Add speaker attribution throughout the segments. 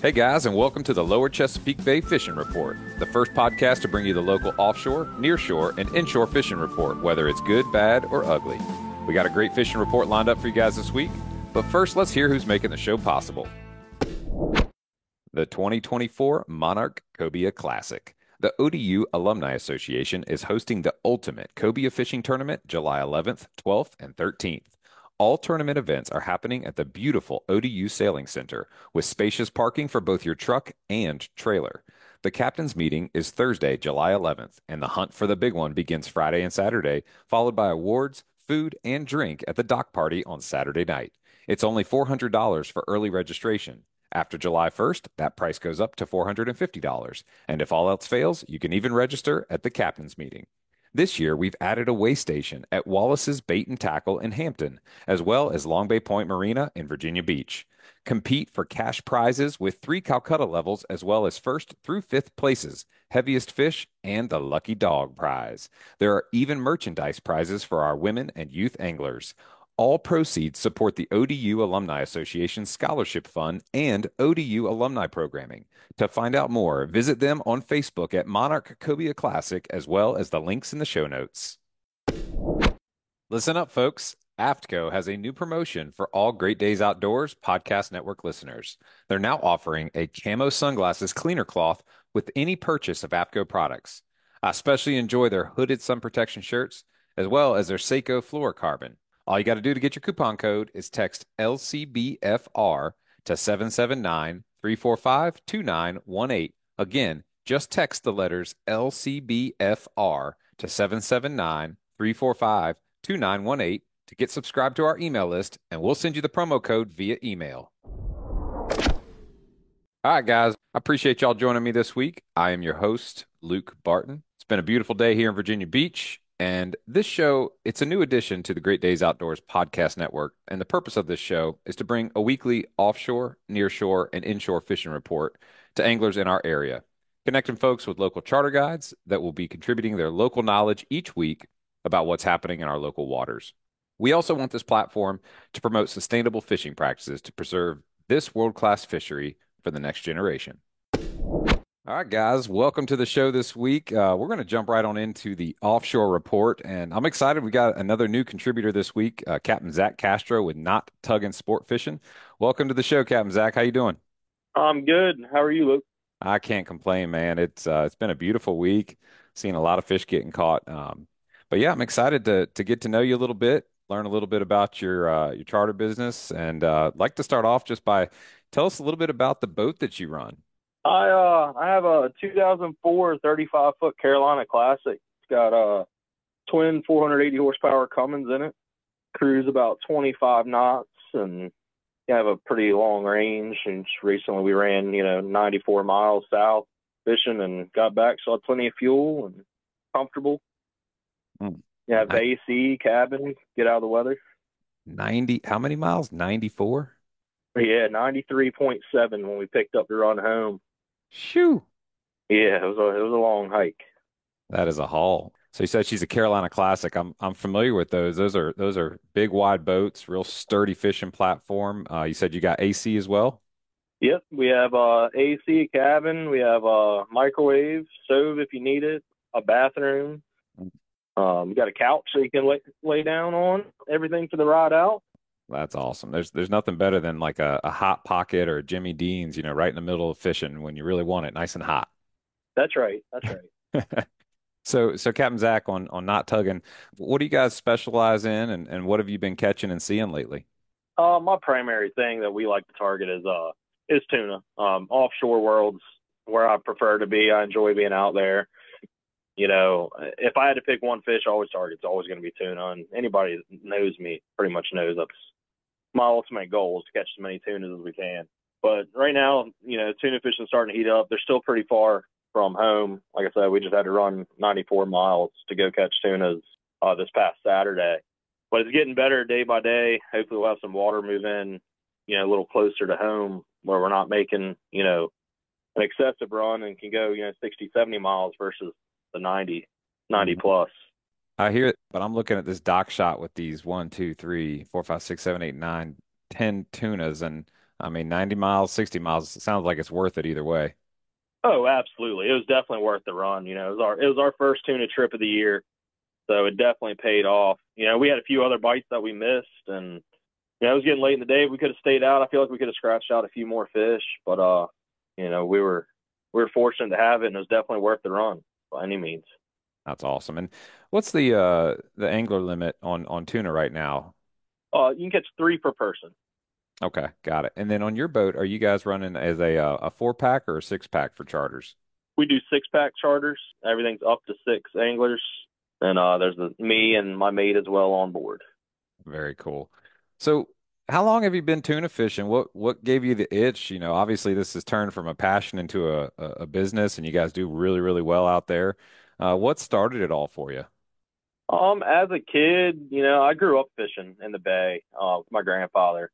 Speaker 1: Hey guys, and welcome to the Lower Chesapeake Bay Fishing Report, the first podcast to bring you the local offshore, nearshore, and inshore fishing report, whether it's good, bad, or ugly. We got a great fishing report lined up for you guys this week, but first let's hear who's making the show possible. The 2024 Monarch Cobia Classic. The ODU Alumni Association is hosting the ultimate cobia fishing tournament July 11th, 12th, and 13th. All tournament events are happening at the beautiful ODU Sailing Center with spacious parking for both your truck and trailer. The captain's meeting is Thursday, July 11th, and the hunt for the big one begins Friday and Saturday, followed by awards, food, and drink at the dock party on Saturday night. It's only $400 for early registration. After July 1st, that price goes up to $450. And if all else fails, you can even register at the captain's meeting. This year, we've added a weigh station at Wallace's Bait and Tackle in Hampton, as well as Long Bay Point Marina in Virginia Beach. Compete for cash prizes with 3 Calcutta levels, as well as first through fifth places, heaviest fish, and the lucky dog prize. There are even merchandise prizes for our women and youth anglers. All proceeds support the ODU Alumni Association Scholarship Fund and ODU alumni programming. To find out more, visit them on Facebook at Monarch Cobia Classic, as well as the links in the show notes. Listen up, folks. AFTCO has a new promotion for all Great Days Outdoors Podcast Network listeners. They're now offering a camo sunglasses cleaner cloth with any purchase of AFTCO products. I especially enjoy their hooded sun protection shirts, as well as their Seiko fluorocarbon. All you got to do to get your coupon code is text LCBFR to 779-345-2918. Again, just text the letters LCBFR to 779-345-2918 to get subscribed to our email list, and we'll send you the promo code via email. All right, guys, I appreciate y'all joining me this week. I am your host, Luke Barton. It's been a beautiful day here in Virginia Beach. And this show, it's a new addition to the Great Days Outdoors Podcast Network. And the purpose of this show is to bring a weekly offshore, nearshore, and inshore fishing report to anglers in our area, connecting folks with local charter guides that will be contributing their local knowledge each week about what's happening in our local waters. We also want this platform to promote sustainable fishing practices to preserve this world-class fishery for the next generation. All right, guys, welcome to the show this week. We're going to jump right on into the offshore report, and I'm excited. We got another new contributor this week, Captain Zach Castro with Not Tuggin Sport Fishing. Welcome to the show, Captain Zach. How you doing?
Speaker 2: I'm good. How are you, Luke?
Speaker 1: I can't complain, man. It's been a beautiful week. Seen a lot of fish getting caught. But yeah, I'm excited to get to know you a little bit, learn a little bit about your charter business, and I'd like to start off just by tell us a little bit about the boat that you run.
Speaker 2: I have a 2004 35-foot Carolina Classic. It's got a twin 480 horsepower Cummins in it. Cruise about 25 knots, and you have a pretty long range. And just recently we ran 94 miles south fishing and got back, so I had plenty of fuel and comfortable. You have
Speaker 1: Ni-
Speaker 2: AC cabin, get out of the weather.
Speaker 1: 90, how many miles? 94?
Speaker 2: Yeah, 93.7 when we picked up the run home.
Speaker 1: Shoo.
Speaker 2: Yeah, it was a long hike.
Speaker 1: That is a haul. So you said she's a Carolina Classic. I'm familiar with those. Those are big, wide boats, real sturdy fishing platform. You said you got AC as well?
Speaker 2: Yep, we have AC cabin. We have a microwave, stove if you need it, a bathroom. We got a couch so you can lay down on. Everything for the ride out.
Speaker 1: That's awesome. There's nothing better than like a hot pocket or a Jimmy Dean's, right in the middle of fishing when you really want it nice and hot.
Speaker 2: That's right. That's right.
Speaker 1: So Captain Zach on Not Tugging, what do you guys specialize in, and what have you been catching and seeing lately?
Speaker 2: My primary thing that we like to target is tuna. Offshore worlds where I prefer to be. I enjoy being out there. If I had to pick one fish, I always target. It's always going to be tuna. And anybody that knows me pretty much knows that's my ultimate goal is to catch as many tunas as we can. But right now, tuna fishing is starting to heat up. They're still pretty far from home. Like I said, we just had to run 94 miles to go catch tunas this past Saturday. But it's getting better day by day. Hopefully we'll have some water move in, a little closer to home where we're not making, an excessive run and can go, 60, 70 miles versus the 90 plus.
Speaker 1: I hear it, but I'm looking at this dock shot with these 1, 2, 3, 4, 5, 6, 7, 8, 9, 10 tunas, and I mean, 90 miles, 60 miles, it sounds like it's worth it either way.
Speaker 2: Oh, absolutely. It was definitely worth the run. It was our first tuna trip of the year, so it definitely paid off. We had a few other bites that we missed, and it was getting late in the day. We could have stayed out. I feel like we could have scratched out a few more fish, but we were fortunate to have it, and it was definitely worth the run by any means.
Speaker 1: That's awesome. And what's the angler limit on tuna right now?
Speaker 2: You can catch three per person.
Speaker 1: Okay, got it. And then on your boat, are you guys running as a 4 pack or a 6 pack for charters?
Speaker 2: We do 6-pack charters. Everything's up to six anglers, and there's me and my mate as well on board.
Speaker 1: Very cool. So, how long have you been tuna fishing? What gave you the itch? Obviously this has turned from a passion into a business, and you guys do really, really well out there. What started it all for you?
Speaker 2: As a kid, I grew up fishing in the bay with my grandfather,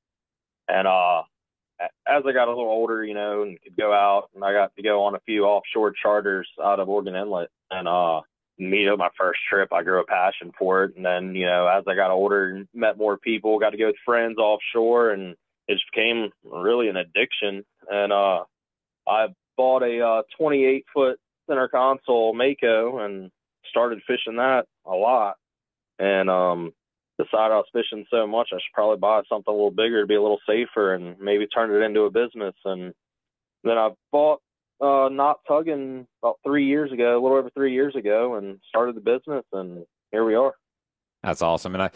Speaker 2: and as I got a little older, and could go out, and I got to go on a few offshore charters out of Oregon Inlet, and my first trip, I grew a passion for it, and then as I got older and met more people, got to go with friends offshore, and it just became really an addiction. And I bought a 28-foot center console Mako and started fishing that a lot, and decided I was fishing so much I should probably buy something a little bigger to be a little safer and maybe turn it into a business. And then I bought Not Tugging about 3 years ago, a little over 3 years ago, and started the business, and here we are.
Speaker 1: That's awesome. And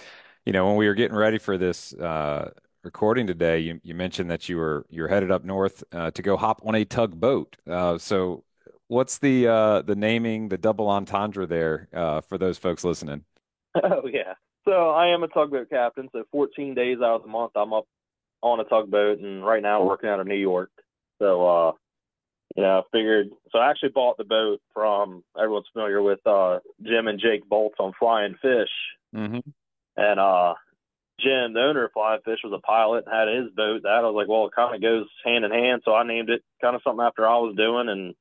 Speaker 1: when we were getting ready for this recording today, you mentioned that you're headed up north to go hop on a tugboat. So what's the naming, the double entendre there for those folks listening?
Speaker 2: Oh yeah. So I am a tugboat captain. So 14 days out of the month, I'm up on a tugboat, and right now working out of New York. So I figured. So I actually bought the boat from, everyone's familiar with Jim and Jake Bolts on Flying Fish,
Speaker 1: Hmm.
Speaker 2: and Jim, the owner of Flying Fish, was a pilot and had his boat. That I was like, well, it kind of goes hand in hand. So I named it kind of something after I was doing, and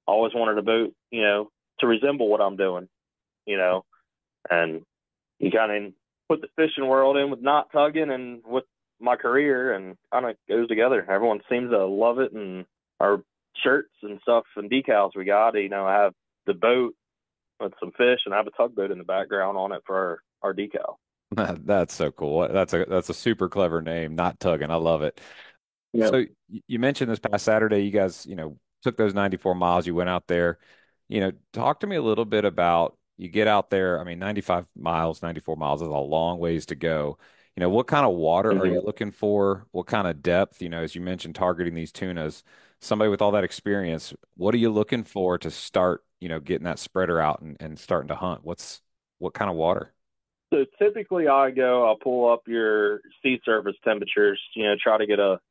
Speaker 2: I always wanted a boat, to resemble what I'm doing, and you kind of put the fishing world in with Not Tugging and with my career, and kind of goes together. Everyone seems to love it, and our shirts and stuff and decals we got, I have the boat with some fish, and I have a tugboat in the background on it for our decal.
Speaker 1: That's so cool. That's a super clever name, Not Tugging. I love it.
Speaker 2: Yeah.
Speaker 1: So you mentioned this past Saturday, you guys, took those 94 miles, you went out there. Talk to me a little bit about you get out there. I mean, 95 miles, 94 miles is a long ways to go. What kind of water are you
Speaker 2: Mhm.
Speaker 1: looking for? What kind of depth? As you mentioned, targeting these tunas, somebody with all that experience, what are you looking for to start, getting that spreader out and starting to hunt? What kind of water?
Speaker 2: So typically I'll pull up your sea surface temperatures, try to get a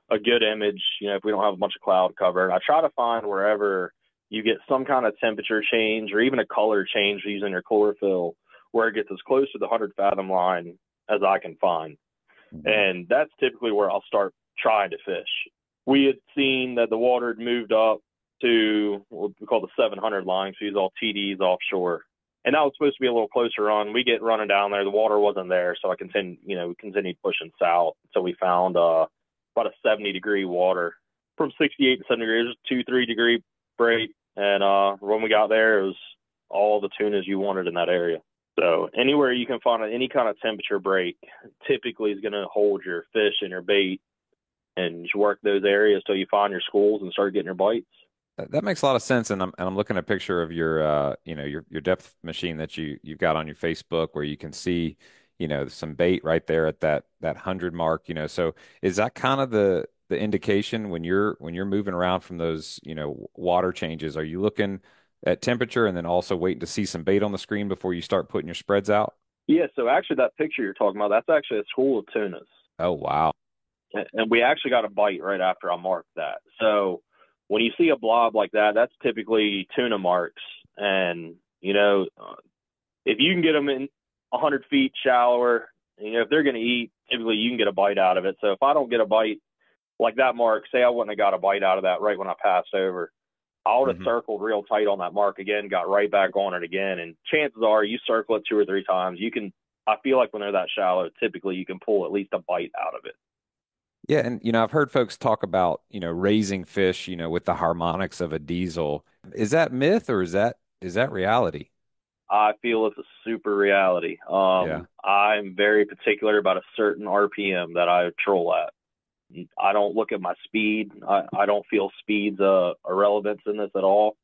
Speaker 2: good image, if we don't have a bunch of cloud cover. I try to find wherever you get some kind of temperature change or even a color change using your chlorophyll where it gets as close to the 100 fathom line as I can find.
Speaker 1: Mhm.
Speaker 2: And that's typically where I'll start trying to fish. We had seen that the water had moved up to what we call the 700 line, so we use all TDs offshore. And that was supposed to be a little closer on. We get running down there. The water wasn't there, so we continued pushing south. So we found about a 70-degree water from 68 to 70 degrees, 2-3 degree break. And when we got there, it was all the tunas you wanted in that area. So anywhere you can find any kind of temperature break typically is going to hold your fish and your bait, and just work those areas till you find your schools and start getting your bites.
Speaker 1: That makes a lot of sense, and I'm looking at a picture of your your depth machine that you've got on your Facebook where you can see some bait right there at that 100 mark. So is that kind of the indication when you're moving around from those water changes? Are you looking at temperature and then also waiting to see some bait on the screen before you start putting your spreads out?
Speaker 2: Yeah, so actually that picture you're talking about, that's actually a school of tunas.
Speaker 1: Oh wow.
Speaker 2: And we actually got a bite right after I marked that. So when you see a blob like that, that's typically tuna marks. And, if you can get them in 100 feet shallower, if they're going to eat, typically you can get a bite out of it. So if I don't get a bite like that mark, say I wouldn't have got a bite out of that right when I passed over, I would have
Speaker 1: Hmm.
Speaker 2: circled real tight on that mark again, got right back on it again. And chances are you circle it 2 or 3 times, I feel like when they're that shallow, typically you can pull at least a bite out of it.
Speaker 1: Yeah, and I've heard folks talk about, raising fish, with the harmonics of a diesel. Is that myth or is that reality?
Speaker 2: I feel it's a super reality.
Speaker 1: Yeah.
Speaker 2: I'm very particular about a certain RPM that I troll at. I don't look at my speed. I don't feel speed's a relevance in this at all.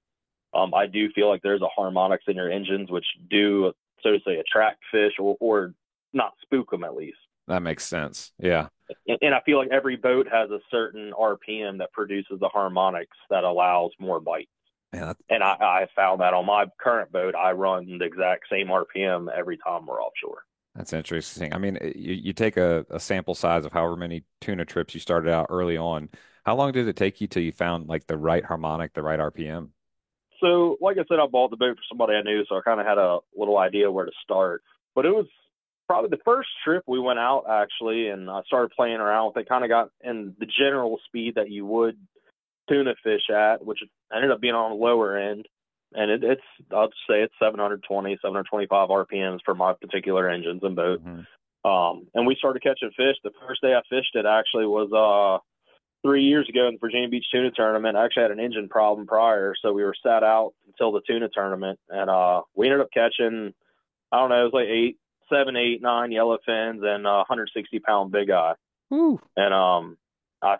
Speaker 2: I do feel like there's a harmonics in your engines which do, so to say, attract fish or not spook them at least.
Speaker 1: That makes sense. Yeah.
Speaker 2: And I feel like every boat has a certain RPM that produces the harmonics that allows more bites.
Speaker 1: Yeah,
Speaker 2: And I found that on my current boat, I run the exact same RPM every time we're offshore.
Speaker 1: that's interesting. I mean, you take a sample size of however many tuna trips you started out early on. How long did it take you till you found like the right harmonic, the right RPM?
Speaker 2: So, like I said, I bought the boat for somebody I knew, so I kind of had a little idea where to start. But it was probably the first trip we went out actually, and I started playing around with it. Kind of got in the general speed that you would tuna fish at, which ended up being on the lower end. And it's I'll just say it's 720, 725 RPMs for my particular engines and boat.
Speaker 1: Hmm.
Speaker 2: And we started catching fish. The first day I fished it actually was 3 years ago in the Virginia Beach Tuna Tournament. I actually had an engine problem prior, so we were sat out until the tuna tournament, and we ended up catching, I don't know, it was like 7, 8, 9 yellowfins and a 160-pound big eye.
Speaker 1: Woo.
Speaker 2: And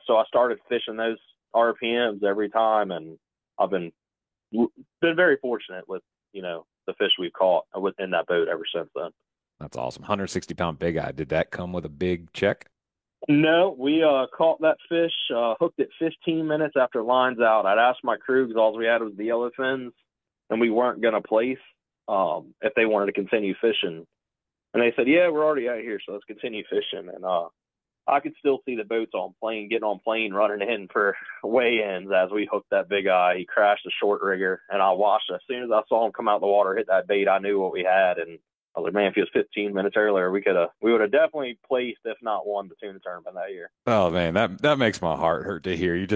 Speaker 2: so I started fishing those RPMs every time, and I've been very fortunate with the fish we've caught within that boat ever since then.
Speaker 1: That's awesome. 160-pound big eye. Did that come with a big check?
Speaker 2: No, we caught that fish, hooked it 15 minutes after lines out. I'd asked my crew because all we had was the yellowfins, and we weren't going to place if they wanted to continue fishing. And they said, "Yeah, we're already out here, so let's continue fishing." And I could still see the boats on plane, getting on plane, running in for weigh-ins as we hooked that big eye. He crashed a short rigger, and I watched. As soon as I saw him come out the water, hit that bait, I knew what we had, and I was like, man, if he was 15 minutes earlier, we would have definitely placed, if not won, the tuna tournament that year.
Speaker 1: Oh man, that makes my heart hurt to hear. You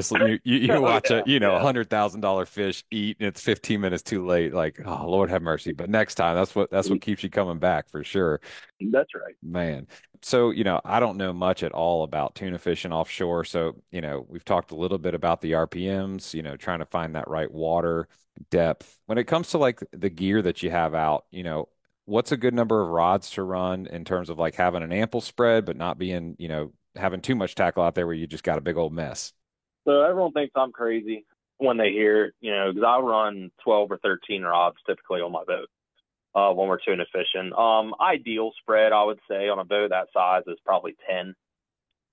Speaker 2: Oh
Speaker 1: watch a
Speaker 2: yeah, yeah,
Speaker 1: $100,000 fish eat and it's 15 minutes too late. Like, oh Lord have mercy. But next time, that's what keeps you coming back for sure.
Speaker 2: that's right.
Speaker 1: Man. So, I don't know much at all about tuna fishing offshore. So, we've talked a little bit about the RPMs, trying to find that right water depth. When it comes to like the gear that you have out, what's a good number of rods to run in terms of like having an ample spread, but not being, having too much tackle out there where you just got a big old mess?
Speaker 2: So everyone thinks I'm crazy when they hear, because I run 12 or 13 rods typically on my boat when we're tuna fishing. Ideal spread, I would say, on a boat that size is probably 10.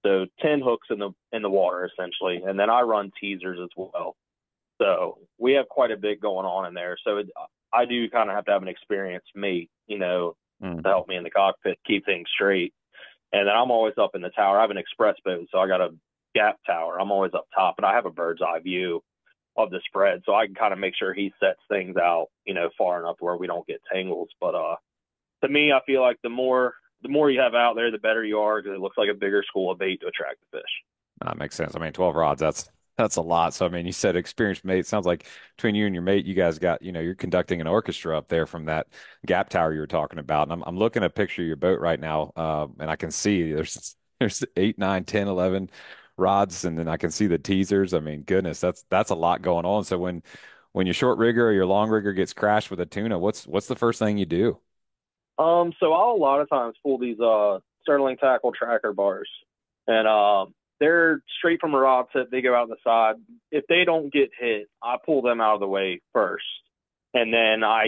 Speaker 2: So 10 hooks in the water essentially, and then I run teasers as well. So we have quite a bit going on in there. So I do kind of have to have an experienced mate, to
Speaker 1: Mm.
Speaker 2: help me in the cockpit keep things straight. And then I'm always up in the tower. I have an express boat, so I got a gap tower. I'm always up top, and I have a bird's eye view of the spread, so I can kind of make sure he sets things out, far enough where we don't get tangles. But to me, I feel like the more you have out there, the better you are because it looks like a bigger school of bait to attract the fish.
Speaker 1: That makes sense. I mean, 12 rods, that's a lot. So I mean, you said experienced mate. Sounds like between you and your mate, you guys got, you're conducting an orchestra up there from that gap tower you were talking about. And I'm looking at a picture of your boat right now, and I can see there's 8, 9, 10, 11 rods, and then I can see the teasers. I mean, goodness, that's a lot going on. So when your short rigger or your long rigger gets crashed with a tuna, what's the first thing you do?
Speaker 2: So I'll a lot of times pull these Sterling tackle tracker bars, and they're straight from a rod tip. They go out the side. If they don't get hit, I pull them out of the way first, and then I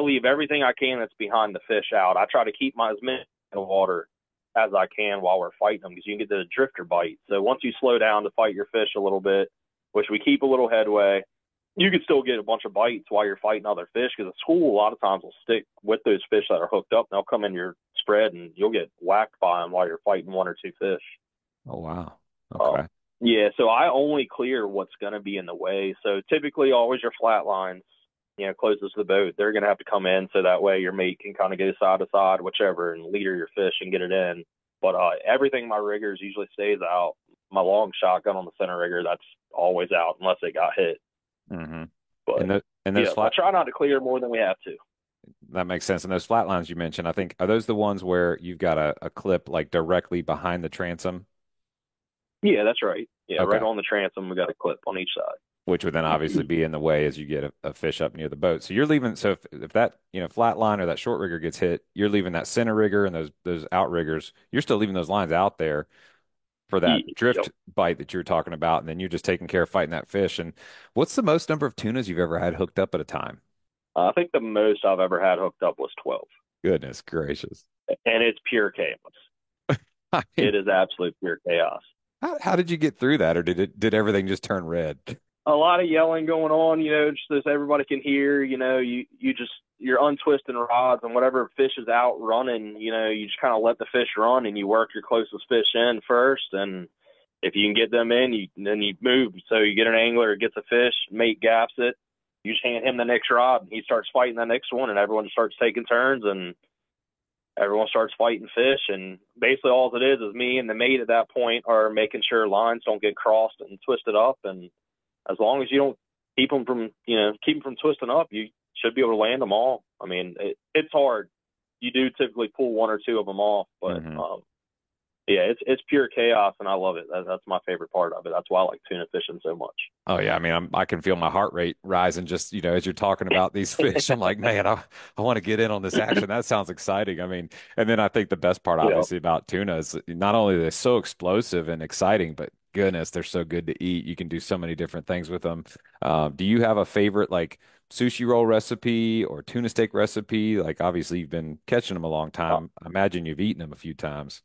Speaker 2: leave everything I can that's behind the fish out. I try to keep my as many in the water as I can while we're fighting them because you can get the drifter bite. So once you slow down to fight your fish a little bit, which we keep a little headway, you can still get a bunch of bites while you're fighting other fish because the school a lot of times will stick with those fish that are hooked up. And they'll come in your spread and you'll get whacked by them while you're fighting one or two fish.
Speaker 1: Oh wow.
Speaker 2: Uh,
Speaker 1: Okay.
Speaker 2: yeah, so I only clear what's going to be in the way. So typically, always your flat lines, closest to the boat, they're going to have to come in so that way your mate can kind of go side to side, whichever, and leader your fish and get it in. But everything my riggers usually stays out. My long shotgun on the center rigger, that's always out unless it got hit.
Speaker 1: Mm-hmm.
Speaker 2: But
Speaker 1: And those
Speaker 2: yeah, I
Speaker 1: flat
Speaker 2: try not to clear more than we have to.
Speaker 1: that makes sense. And those flat lines you mentioned, I think, are those the ones where you've got a clip like directly behind the transom?
Speaker 2: Yeah, that's right. Yeah, right
Speaker 1: Okay.
Speaker 2: on the transom, we got a clip on each
Speaker 1: Which would then obviously
Speaker 2: side.
Speaker 1: be in the way as you get a fish up near the boat. So you're leaving. So if that flat line or that short rigger gets hit, you're leaving that center rigger and those outriggers. You're still leaving those lines out there for that
Speaker 2: Yep.
Speaker 1: drift bite that you're talking about, and then you're just taking care of fighting that fish. And what's the most number of tunas you've ever had hooked up at a time?
Speaker 2: I think the most I've ever had hooked up was 12,
Speaker 1: Goodness gracious!
Speaker 2: and it's pure chaos.
Speaker 1: I mean,
Speaker 2: It is absolute pure chaos.
Speaker 1: how did you get through that, or did everything just turn red?
Speaker 2: A lot of yelling going on, just as everybody can hear. You're untwisting rods, and whatever fish is out running, you just kind of let the fish run, and you work your closest fish in first, and if you can get them in, then you move. So you get an angler, gets a fish, mate gaps it, you just hand him the next rod, and he starts fighting the next one, and everyone starts taking turns, and everyone starts fighting fish. And basically all it is me and the mate at that point are making sure lines don't get crossed and twisted up. And as long as you don't keep them from twisting up, you should be able to land them all. I mean, it's hard. You do typically pull one or two of them off, but
Speaker 1: Hmm.
Speaker 2: yeah, it's pure chaos, and I love it. That's my favorite part of it. That's why I like tuna fishing so much.
Speaker 1: Oh yeah, I mean, I can feel my heart rate rising just, as you're talking about these fish. I'm like, man, I want to get in on this action. That sounds exciting. I mean, and then I think the best part,
Speaker 2: Yeah.
Speaker 1: obviously, about tuna is not only they're so explosive and exciting, but goodness, they're so good to eat. You can do so many different things with them. Do you have a favorite like sushi roll recipe or tuna steak recipe? Like, obviously, you've been catching them a long time. I imagine you've eaten them a few times.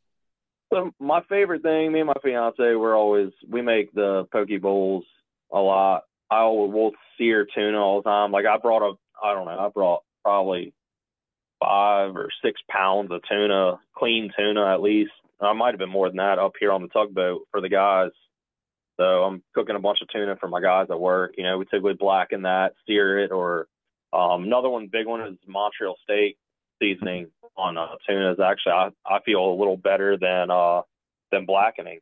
Speaker 2: So my favorite thing, me and my fiance, we make the poke bowls a lot. We'll sear tuna all the time. Like I brought probably 5 or 6 pounds of tuna, clean tuna at least. I might have been more than that up here on the tugboat for the guys. So I'm cooking a bunch of tuna for my guys at work. We typically blacken that, sear it, or another one, big one is Montreal steak seasoning on tuna. Is actually I feel a little better than blackening.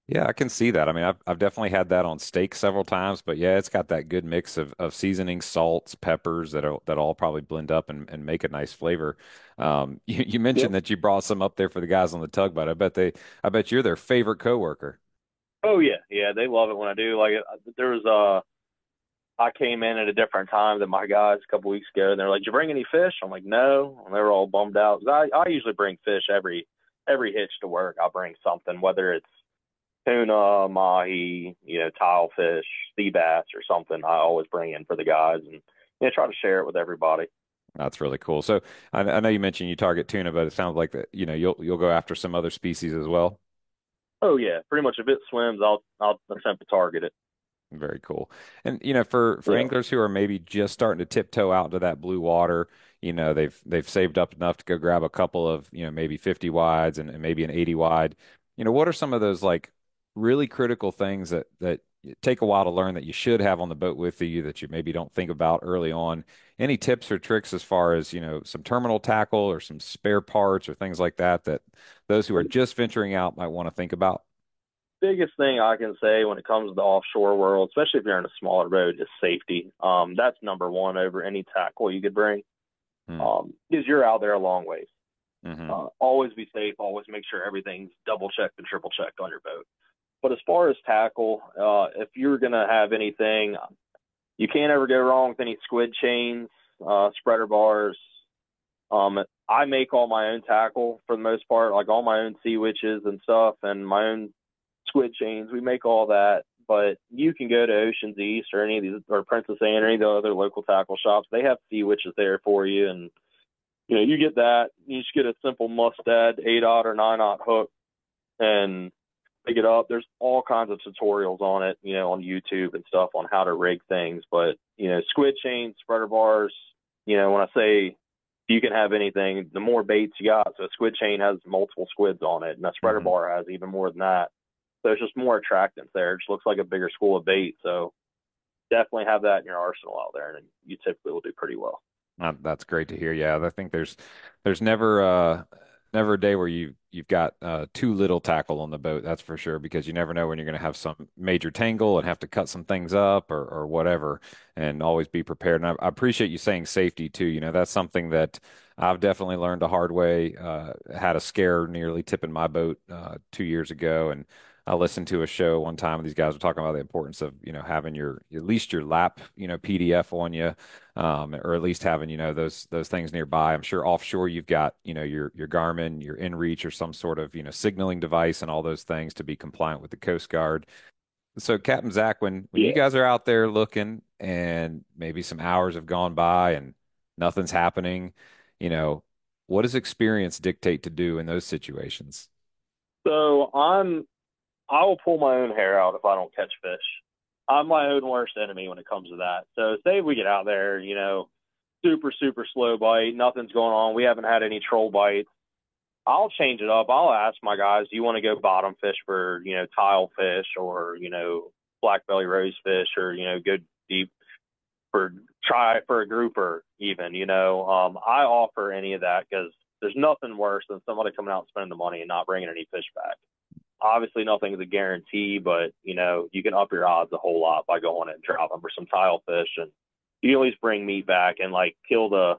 Speaker 1: Yeah, I can see that. I mean, I've definitely had that on steak several times, but yeah, it's got that good mix of seasonings, salts, peppers that all probably blend up and make a nice flavor. You
Speaker 2: Yep.
Speaker 1: mentioned that you brought some up there for the guys on the tugboat. I bet you're their favorite coworker.
Speaker 2: Oh yeah, yeah, they love it when I do. Like there was I came in at a different time than my guys a couple weeks ago, and they're like, "Did you bring any fish?" I'm like, "No," and they were all bummed out. 'Cause I usually bring fish every hitch to work. I'll bring something, whether it's tuna, mahi, tilefish, sea bass, or something. I always bring in for the guys, and try to share it with everybody.
Speaker 1: That's really cool. So I know you mentioned you target tuna, but it sounds like that, you'll go after some other species as well.
Speaker 2: Oh yeah, pretty much if it swims, I'll attempt to target it.
Speaker 1: Very cool. And for
Speaker 2: Yeah.
Speaker 1: anglers who are maybe just starting to tiptoe out into that blue water, they've saved up enough to go grab a couple of, maybe 50 wides and maybe an 80 wide. What are some of those like really critical things that take a while to learn that you should have on the boat with you that you maybe don't think about early on? Any tips or tricks as far as, some terminal tackle or some spare parts or things like that that those who are just venturing out might want to think about?
Speaker 2: Biggest thing I can say when it comes to the offshore world, especially if you're in a smaller boat, is safety. That's number one over any tackle you could bring.
Speaker 1: Hmm.
Speaker 2: Because you're out there a long ways.
Speaker 1: Hmm.
Speaker 2: Always be safe. Always make sure everything's double checked and triple checked on your boat. But as far as tackle, if you're gonna have anything, you can't ever go wrong with any squid chains, spreader bars. I make all my own tackle for the most part, like all my own sea witches and stuff, and my own squid chains. We make all that, but you can go to Ocean's East or any of these, or Princess Anne or any of the other local tackle shops. They have sea witches there for you, and you get that. You just get a simple mustad 8/0 or 9/0 hook and pick it up. There's all kinds of tutorials on it, on YouTube and stuff on how to rig things. But squid chains, spreader bars. When I say you can have anything, the more baits you got. So a squid chain has multiple squids on it, and a spreader
Speaker 1: Hmm.
Speaker 2: bar has even more than that. So there's just more attractants there. It just looks like a bigger school of bait. So definitely have that in your arsenal out there, and you typically will do pretty well.
Speaker 1: That's great to hear. Yeah, I think there's never a day where you've got too little tackle on the boat. That's for sure because you never know when you're going to have some major tangle and have to cut some things up or whatever. And always be prepared. And I appreciate you saying safety too. That's something that I've definitely learned the hard way. Had a scare nearly tipping my boat 2 years ago, and I listened to a show one time where these guys were talking about the importance of, having at least your lap, PDF on you, or at least having, those things nearby. I'm sure offshore you've got, your Garmin, your InReach, or some sort of, signaling device and all those things to be compliant with the Coast Guard. So, Captain Zach, when you
Speaker 2: Yeah.
Speaker 1: guys are out there looking and maybe some hours have gone by and nothing's happening, you know, what does experience dictate to do in those situations?
Speaker 2: So I will pull my own hair out if I don't catch fish. I'm my own worst enemy when it comes to that. So say we get out there, super, super slow bite, nothing's going on. We haven't had any troll bites. I'll change it up. I'll ask my guys, do you want to go bottom fish for, tile fish or, black belly rose fish or, go deep try for a grouper even, I offer any of that because there's nothing worse than somebody coming out and spending the money and not bringing any fish back. Obviously nothing is a guarantee, but you can up your odds a whole lot by going and dropping for some tile fish, and you at least bring meat back and like kill the,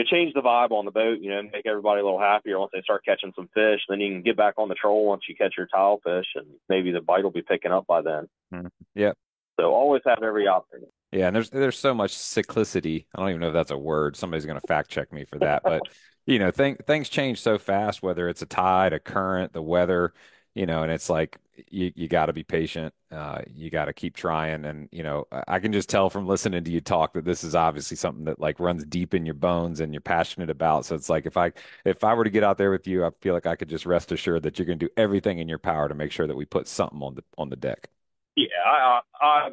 Speaker 2: change the vibe on the boat, make everybody a little happier once they start catching some fish. Then you can get back on the troll once you catch your tile fish, and maybe the bite will be picking up by then.
Speaker 1: Mhm. Yeah.
Speaker 2: So always have every option.
Speaker 1: Yeah, and there's so much cyclicity. I don't even know if that's a word. Somebody's going to fact check me for that. But things change so fast, whether it's a tide, a current, the weather, and it's like you got to be patient. You got to keep trying, and I can just tell from listening to you talk that this is obviously something that like runs deep in your bones and you're passionate about. So it's like if I were to get out there with you, I feel like I could just rest assured that you're going to do everything in your power to make sure that we put something on the deck.
Speaker 2: Yeah, I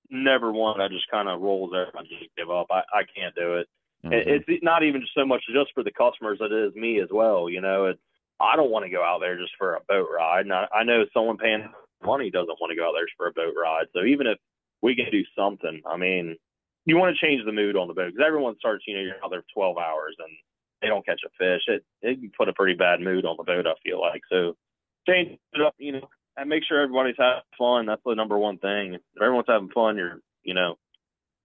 Speaker 2: never one that just kind of rolls there and just give up. I can't do it.
Speaker 1: Hmm.
Speaker 2: It's not even so much just for the customers as it is me as well. I don't want to go out there just for a boat ride. And I know someone paying money doesn't want to go out there just for a boat ride. So even if we can do something, I mean, you want to change the mood on the boat because everyone starts, you're out there for 12 hours and they don't catch a fish. It can put a pretty bad mood on the boat, I feel like. So change it up, and make sure everybody's having fun. That's the number one thing. If everyone's having fun, you're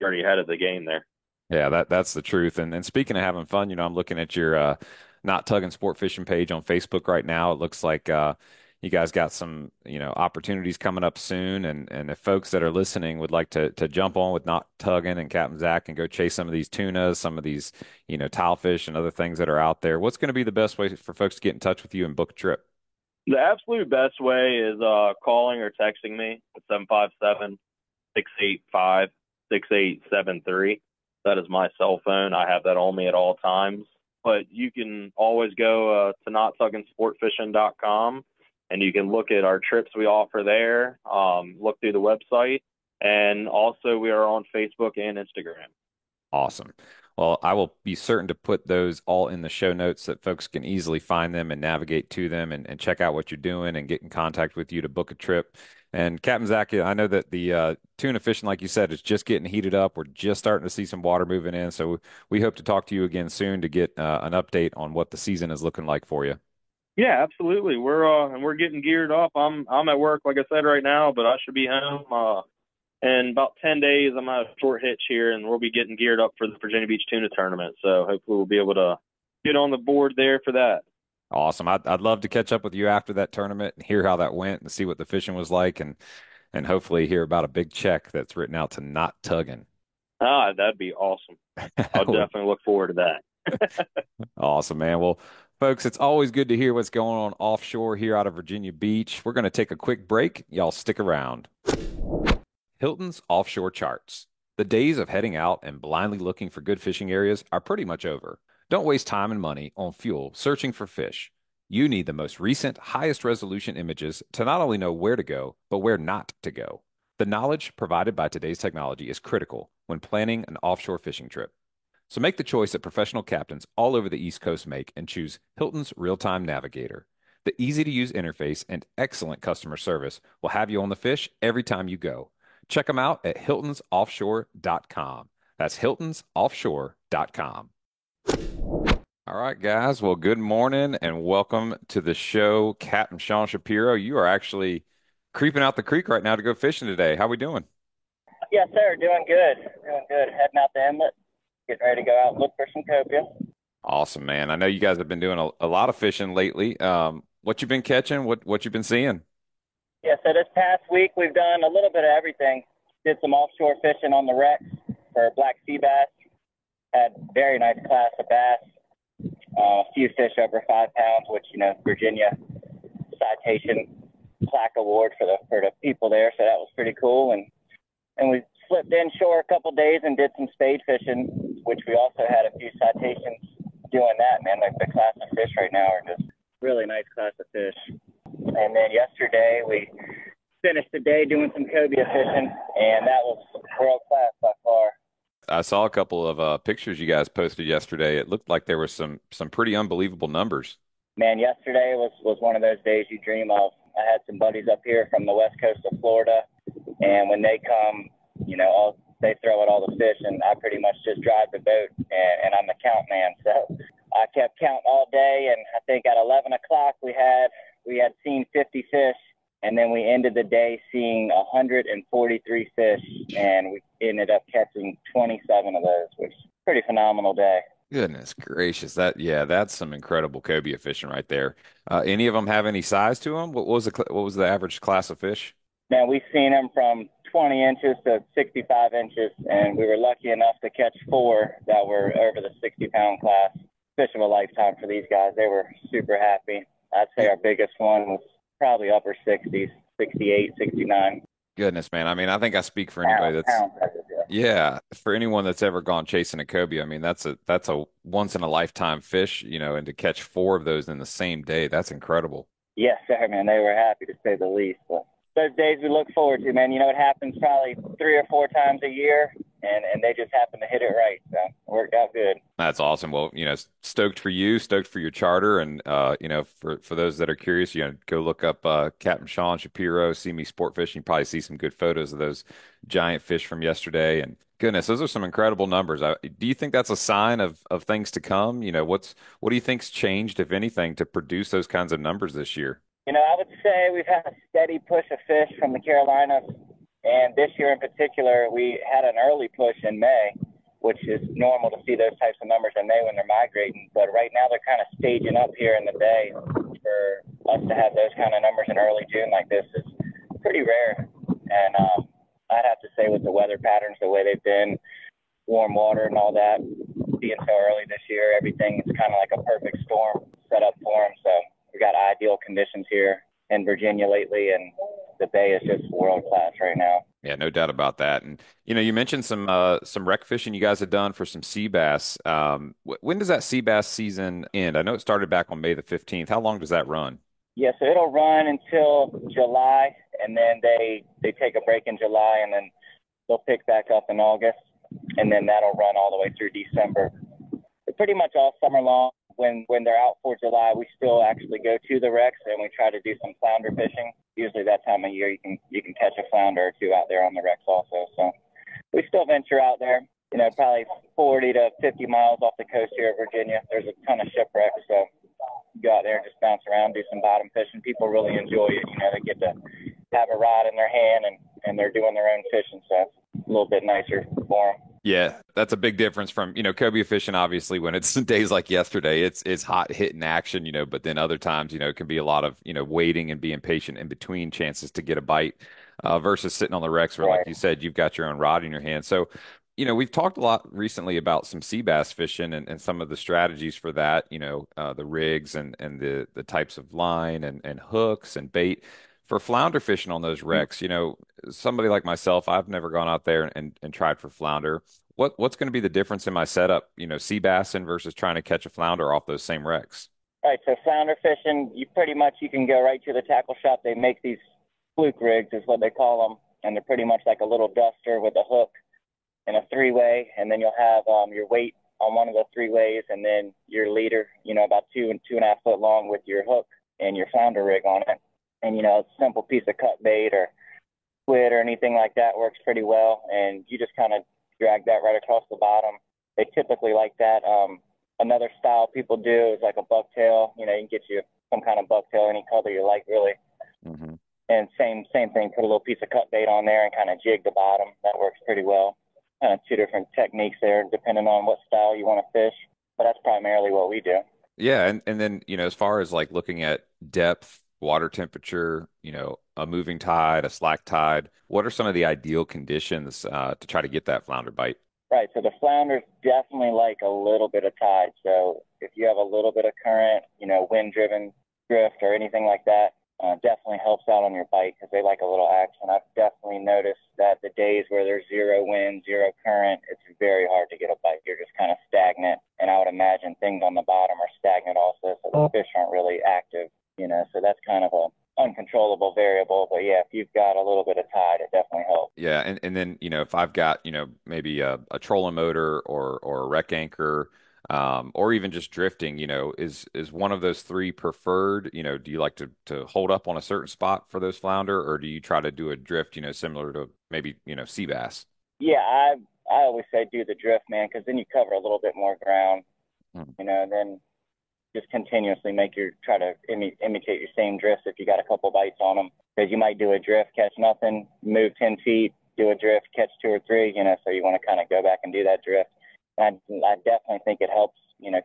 Speaker 2: already ahead of the game there.
Speaker 1: Yeah, that's the truth. And speaking of having fun, I'm looking at your Not Tugging Sport Fishing page on Facebook right now. It looks like you guys got some, opportunities coming up soon. And if folks that are listening would like to jump on with Not Tugging and Captain Zach and go chase some of these tunas, some of these, tile fish and other things that are out there, what's going to be the best way for folks to get in touch with you and book a trip?
Speaker 2: The absolute best way is calling or texting me at 757-685-6873. That is my cell phone. I have that on me at all times. But you can always go to nottugginsportfishing.com, and you can look at our trips we offer there, look through the website, and also we are on Facebook and Instagram.
Speaker 1: Awesome. Well, I will be certain to put those all in the show notes so that folks can easily find them and navigate to them and check out what you're doing and get in contact with you to book a trip. And Captain Zach, I know that the tuna fishing, like you said, is just getting heated up. We're just starting to see some water moving in. So we hope to talk to you again soon to get an update on what the season is looking like for you.
Speaker 2: Yeah, absolutely. We're getting geared up. I'm at work, like I said, right now, but I should be home. In about 10 days, I'm on a short hitch here, and we'll be getting geared up for the Virginia Beach Tuna Tournament. So hopefully we'll be able to get on the board there for that.
Speaker 1: Awesome. I'd love to catch up with you after that tournament and hear how that went and see what the fishing was like and hopefully hear about a big check that's written out to Not Tugging.
Speaker 2: That'd be awesome. I'll definitely look forward to that.
Speaker 1: Awesome, man. Well, folks, it's always good to hear what's going on offshore here out of Virginia Beach. We're going to take a quick break. Y'all stick around. Hilton's offshore charts. The days of heading out and blindly looking for good fishing areas are pretty much over. Don't waste time and money on fuel searching for fish. You need the most recent, highest resolution images to not only know where to go, but where not to go. The knowledge provided by today's technology is critical when planning an offshore fishing trip. So make the choice that professional captains all over the East Coast make and choose Hilton's Real-Time Navigator. The easy-to-use interface and excellent customer service will have you on the fish every time you go. Check them out at hiltonsoffshore.com. That's hiltonsoffshore.com. All right, guys. Well, good morning and welcome to the show. Captain Sean Shapiro, you are actually creeping out the creek right now to go fishing today. How we doing?
Speaker 3: Yes, sir. Doing good. Doing good. Heading out to Inlet. Getting ready to go out and look for some copia.
Speaker 1: Awesome, man. I know you guys have been doing a lot of fishing lately. What you been catching? What you been seeing?
Speaker 3: Yeah, so this past week we've done a little bit of everything. Did some offshore fishing on the wrecks for black sea bass. Had very nice class of bass. A few fish over 5 pounds, which, Virginia citation plaque award for the people there. So that was pretty cool. And we slipped inshore a couple days and did some spade fishing, which we also had a few citations doing that, man. Like the class of fish right now are just really nice class of fish. And then yesterday we finished the day doing some cobia fishing, and that was world class by far.
Speaker 1: I saw a couple of pictures you guys posted yesterday. It looked like there was some pretty unbelievable numbers.
Speaker 3: Man, yesterday was one of those days you dream of. I had some buddies up here from the west coast of Florida, and when they come, they throw out all the fish, and I pretty much just drive the boat, and I'm the count man. So I kept counting all day, and I think at 11 o'clock we had seen 50 fish, and then we ended the day seeing 143 fish, and we ended up catching 27 of those, which is a pretty phenomenal day.
Speaker 1: Goodness gracious, that's some incredible cobia fishing right there. Any of them have any size to them? What was the average class of fish?
Speaker 3: Man, we've seen them from 20 inches to 65 inches, and we were lucky enough to catch 4 that were over the 60-pound class. Fish of a lifetime for these guys. They were super happy. I'd say our biggest one was probably upper 60s, 68, 69.
Speaker 1: Goodness, man. I mean, I think I speak for anybody for anyone that's ever gone chasing a cobia. I mean, that's a once in a lifetime fish, and to catch 4 of those in the same day, that's incredible.
Speaker 3: Yes, sir, man. They were happy to say the least. But those days we look forward to, man. It happens probably 3 or 4 times a year, and they just happen to hit it right. So it worked out good.
Speaker 1: That's awesome. Well, stoked for you, stoked for your charter. And, for those that are curious, go look up Captain Sean Shapiro, See Me Sport Fishing. You probably see some good photos of those giant fish from yesterday. And goodness, those are some incredible numbers. Do you think that's a sign of things to come? What do you think's changed, if anything, to produce those kinds of numbers this year?
Speaker 3: I would say we've had a steady push of fish from the Carolinas. And this year in particular, we had an early push in May, which is normal to see those types of numbers in May when they're migrating. But right now they're kind of staging up here in the bay. For us to have those kind of numbers in early June like this is pretty rare. And I'd have to say with the weather patterns, the way they've been, warm water and all that, being so early this year, everything is kind of like a perfect storm set up for them. So we got ideal conditions here in Virginia lately, and the bay is just world class right now.
Speaker 1: Yeah, no doubt about that. And you mentioned some wreck fishing you guys have done for some sea bass. When does that sea bass season end? I know it started back on May the 15th. How long does that run?
Speaker 3: Yeah, so it'll run until July, and then they take a break in July, and then they'll pick back up in August, and then that'll run all the way through December. But pretty much all summer long. When they're out for July, we still actually go to the wrecks and we try to do some flounder fishing. Usually that time of year you can catch a flounder or 2 out there on the wrecks also. So we still venture out there, probably 40 to 50 miles off the coast here of Virginia. There's a ton of shipwrecks, so go out there and just bounce around, do some bottom fishing. People really enjoy it. They get to have a rod in their hand and they're doing their own fishing, so it's a little bit nicer for them.
Speaker 1: Yeah, that's a big difference from, cobia fishing, obviously, when it's days like yesterday, it's hot hitting action, but then other times, it can be a lot of, waiting and being patient in between chances to get a bite versus sitting on the wrecks where, like you said, you've got your own rod in your hand. So, we've talked a lot recently about some sea bass fishing and some of the strategies for that, the rigs and the types of line and hooks and bait. For flounder fishing on those wrecks, somebody like myself, I've never gone out there and tried for flounder. What's going to be the difference in my setup, sea bassing versus trying to catch a flounder off those same wrecks?
Speaker 3: Right, so flounder fishing, you can go right to the tackle shop. They make these fluke rigs is what they call them, and they're pretty much like a little duster with a hook and a 3-way, and then you'll have your weight on one of the 3-ways, and then your leader, about 2 and 2.5 foot long with your hook and your flounder rig on it. And, a simple piece of cut bait or squid or anything like that works pretty well. And you just kind of drag that right across the bottom. They typically like that. Another style people do is like a bucktail. You can get you some kind of bucktail, any color you like, really. Mm-hmm. And same thing, put a little piece of cut bait on there and kind of jig the bottom. That works pretty well. Kind of 2 different techniques there, depending on what style you want to fish. But that's primarily what we do.
Speaker 1: Yeah, and then, as far as like looking at depth, water temperature, a moving tide, a slack tide? What are some of the ideal conditions to try to get that flounder bite?
Speaker 3: Right. So the flounders definitely like a little bit of tide. So if you have a little bit of current, wind driven drift or anything like that, definitely helps out on your bite because they like a little action. I've definitely noticed that the days where there's zero wind, zero current, it's very hard to get a bite. You're just kind of stagnant. And I would imagine things on the bottom are stagnant also. So the fish aren't really active, so that's kind of a uncontrollable variable. But yeah, if you've got a little bit of tide, it definitely helps.
Speaker 1: Yeah, and then if I've got maybe a trolling motor or a wreck anchor, or even just drifting, is one of those three preferred? Do you like to hold up on a certain spot for those flounder, or do you try to do a drift, similar to maybe sea bass?
Speaker 3: Yeah, I always say do the drift, man, because then you cover a little bit more ground,
Speaker 1: Hmm.
Speaker 3: and then just continuously try to imitate your same drifts if you got a couple bites on them. Because you might do a drift, catch nothing, move 10 feet, do a drift, catch two or three, so you want to kind of go back and do that drift. And I definitely think it helps,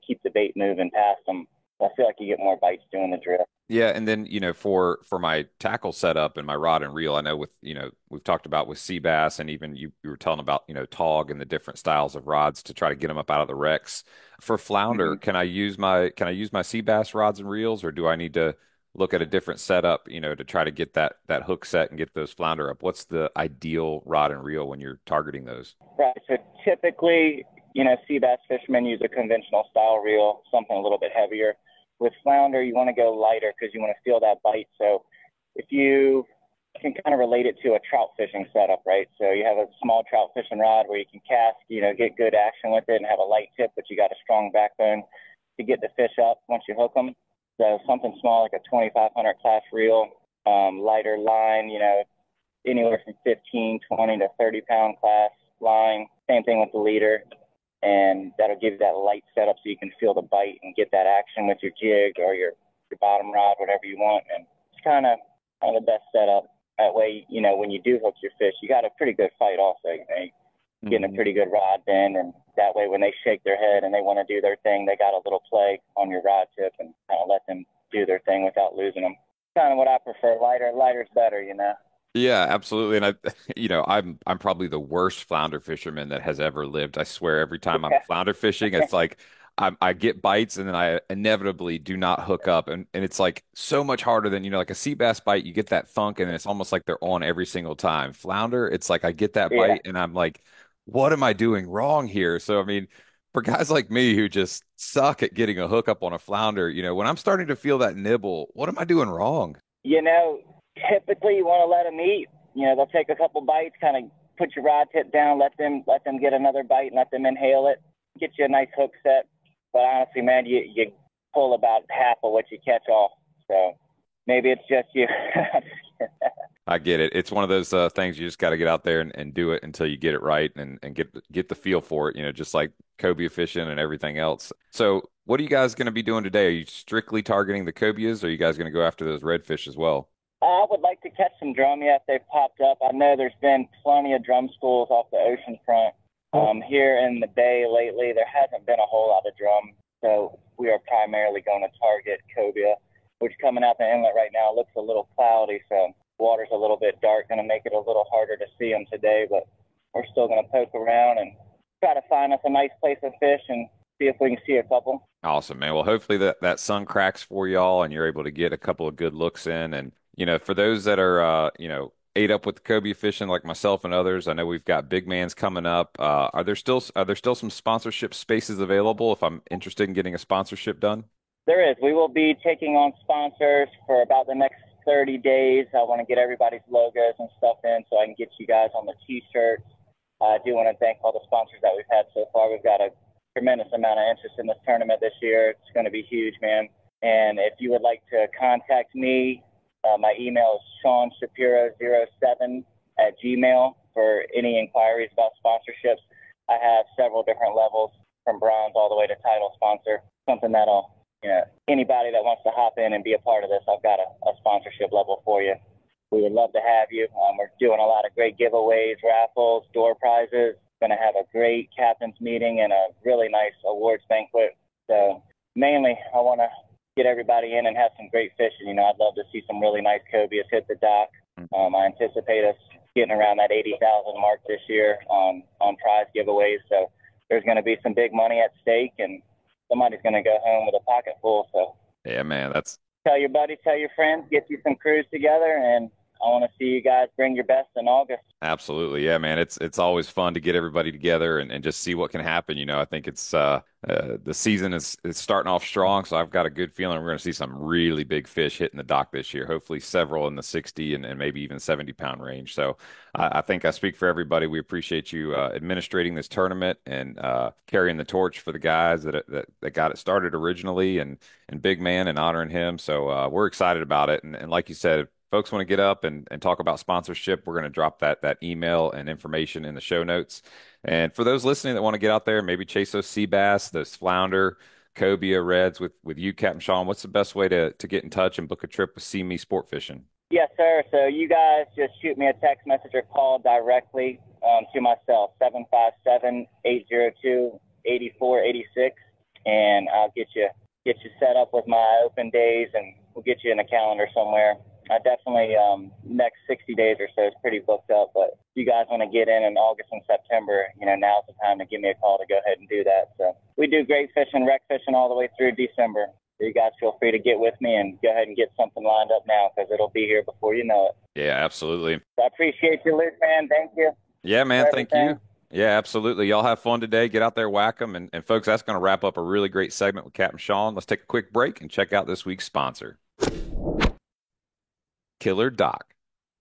Speaker 3: keep the bait moving past them. I feel like you get more bites doing the drift.
Speaker 1: Yeah, and then for my tackle setup and my rod and reel, I know with we've talked about with sea bass, and even you were telling about tog and the different styles of rods to try to get them up out of the wrecks. For flounder,
Speaker 3: Mm-hmm.
Speaker 1: can I use my sea bass rods and reels, or do I need to look at a different setup, to try to get that hook set and get those flounder up? What's the ideal rod and reel when you're targeting those?
Speaker 3: Right. So typically, sea bass fishermen use a conventional style reel, something a little bit heavier. With flounder, you want to go lighter because you want to feel that bite. So if you can kind of relate it to a trout fishing setup, right? So you have a small trout fishing rod where you can cast, get good action with it and have a light tip, but you got a strong backbone to get the fish up once you hook them. So something small like a 2500 class reel, lighter line, anywhere from 15, 20 to 30 pound class line. Same thing with the leader. And that'll give you that light setup so you can feel the bite and get that action with your jig or your bottom rod, whatever you want. And it's kind of the best setup. That way, when you do hook your fish, you got a pretty good fight also. You're getting a pretty good rod bend. And that way, when they shake their head and they want to do their thing, they got a little play on your rod tip and kind of let them do their thing without losing them. Kind of what I prefer. Lighter's better.
Speaker 1: Yeah, absolutely. And I'm probably the worst flounder fisherman that has ever lived. I swear every time I'm flounder fishing, it's like I get bites and then I inevitably do not hook up. And it's like so much harder than, like a sea bass bite, you get that thunk and it's almost like they're on every single time. Flounder, it's like I get that
Speaker 3: Yeah.
Speaker 1: bite and I'm like, what am I doing wrong here? So I mean, for guys like me who just suck at getting a hookup on a flounder, when I'm starting to feel that nibble, what am I doing wrong?
Speaker 3: You know, Typically you want to let them eat. They'll take a couple bites, kind of put your rod tip down, let them get another bite, and let them inhale it. Get you a nice hook set. But honestly, man, you pull about half of what you catch off. So maybe it's just you.
Speaker 1: I get it. It's one of those things you just got to get out there and do it until you get it right and get the feel for it, just like cobia fishing and everything else. So, what are you guys going to be doing today? Are you strictly targeting the cobias, or are you guys going to go after those redfish as well?
Speaker 3: I would like to catch some drum. Yes, they've popped up. I know there's been plenty of drum schools off the ocean front. Here in the bay lately, there hasn't been a whole lot of drum. So we are primarily going to target cobia, which coming out the inlet right now looks a little cloudy. So water's a little bit dark, going to make it a little harder to see them today. But we're still going to poke around and try to find us a nice place to fish and see if we can see a couple.
Speaker 1: Awesome, man. Well, hopefully that sun cracks for y'all and you're able to get a couple of good looks in. And, for those that are, ate up with the cobia fishing like myself and others, I know we've got big mans coming up. Are there still some sponsorship spaces available if I'm interested in getting a sponsorship done?
Speaker 3: There is. We will be taking on sponsors for about the next 30 days. I want to get everybody's logos and stuff in so I can get you guys on the T-shirts. I do want to thank all the sponsors that we've had so far. We've got a tremendous amount of interest in this tournament this year. It's going to be huge, man. And if you would like to contact me, my email is SeanShapiro07@gmail for any inquiries about sponsorships. I have several different levels from bronze all the way to title sponsor, something that'll, anybody that wants to hop in and be a part of this, I've got a sponsorship level for you. We would love to have you. We're doing a lot of great giveaways, raffles, door prizes. Going to have a great captain's meeting and a really nice awards banquet. So mainly I want to get everybody in and have some great fishing. I'd love to see some really nice cobias hit the dock. I anticipate us getting around that 80,000 mark this year on prize giveaways. So there's going to be some big money at stake, and somebody's going to go home with a pocket full. So
Speaker 1: Yeah, man, that's
Speaker 3: tell your buddies, tell your friends, get you some crews together, and I want to see you guys bring your best in August.
Speaker 1: absolutely. Yeah, man. It's always fun to get everybody together and just see what can happen. I think it's the season is starting off strong, so I've got a good feeling we're going to see some really big fish hitting the dock this year. Hopefully several in the 60 and maybe even 70-pound range. So I think I speak for everybody. We appreciate you administrating this tournament and carrying the torch for the guys that got it started originally and Big Man and honoring him. So we're excited about it. And like you said, folks want to get up and talk about sponsorship, we're going to drop that email and information in the show notes. And for those listening that want to get out there, maybe chase those sea bass, those flounder, cobia, reds with you, Captain Sean, what's the best way to get in touch and book a trip with See Me Sport Fishing?
Speaker 3: Yes, sir. So you guys just shoot me a text message or call directly to myself, 757-802-8486, and I'll get you set up with my open days, and we'll get you in a calendar somewhere. I definitely, next 60 days or so is pretty booked up, but if you guys want to get in August and September, now's the time to give me a call to go ahead and do that. So we do great fishing, wreck fishing all the way through December. So you guys feel free to get with me and go ahead and get something lined up now, because it'll be here before you know it.
Speaker 1: Yeah, absolutely.
Speaker 3: So I appreciate you, Luke, man. Thank you.
Speaker 1: Yeah, man, thank you. Yeah, absolutely. Y'all have fun today. Get out there, whack them. And folks, that's going to wrap up a really great segment with Captain Sean. Let's take a quick break and check out this week's sponsor. Killer Dock.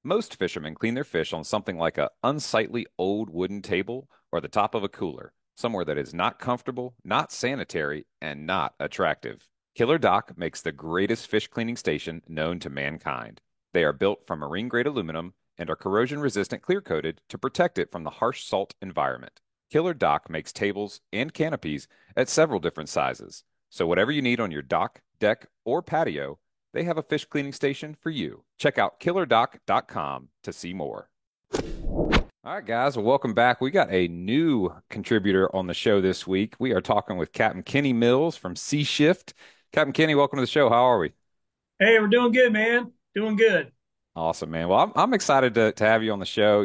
Speaker 1: Most fishermen clean their fish on something like a unsightly old wooden table or the top of a cooler, somewhere that is not comfortable, not sanitary, and not attractive. Killer Dock makes the greatest fish cleaning station known to mankind. They are built from marine-grade aluminum and are corrosion-resistant clear-coated to protect it from the harsh salt environment. Killer Dock makes tables and canopies at several different sizes. So whatever you need on your dock, deck, or patio, they have a fish cleaning station for you. Check out killerdock.com to see more. All right, guys, well, welcome back. We got a new contributor on the show this week. We are talking with Captain Kenny Mills from Sea Shift. Captain Kenny, welcome to the show. How are we?
Speaker 4: Hey, we're doing good, man. Doing good.
Speaker 1: Awesome, man. Well, I'm excited to have you on the show.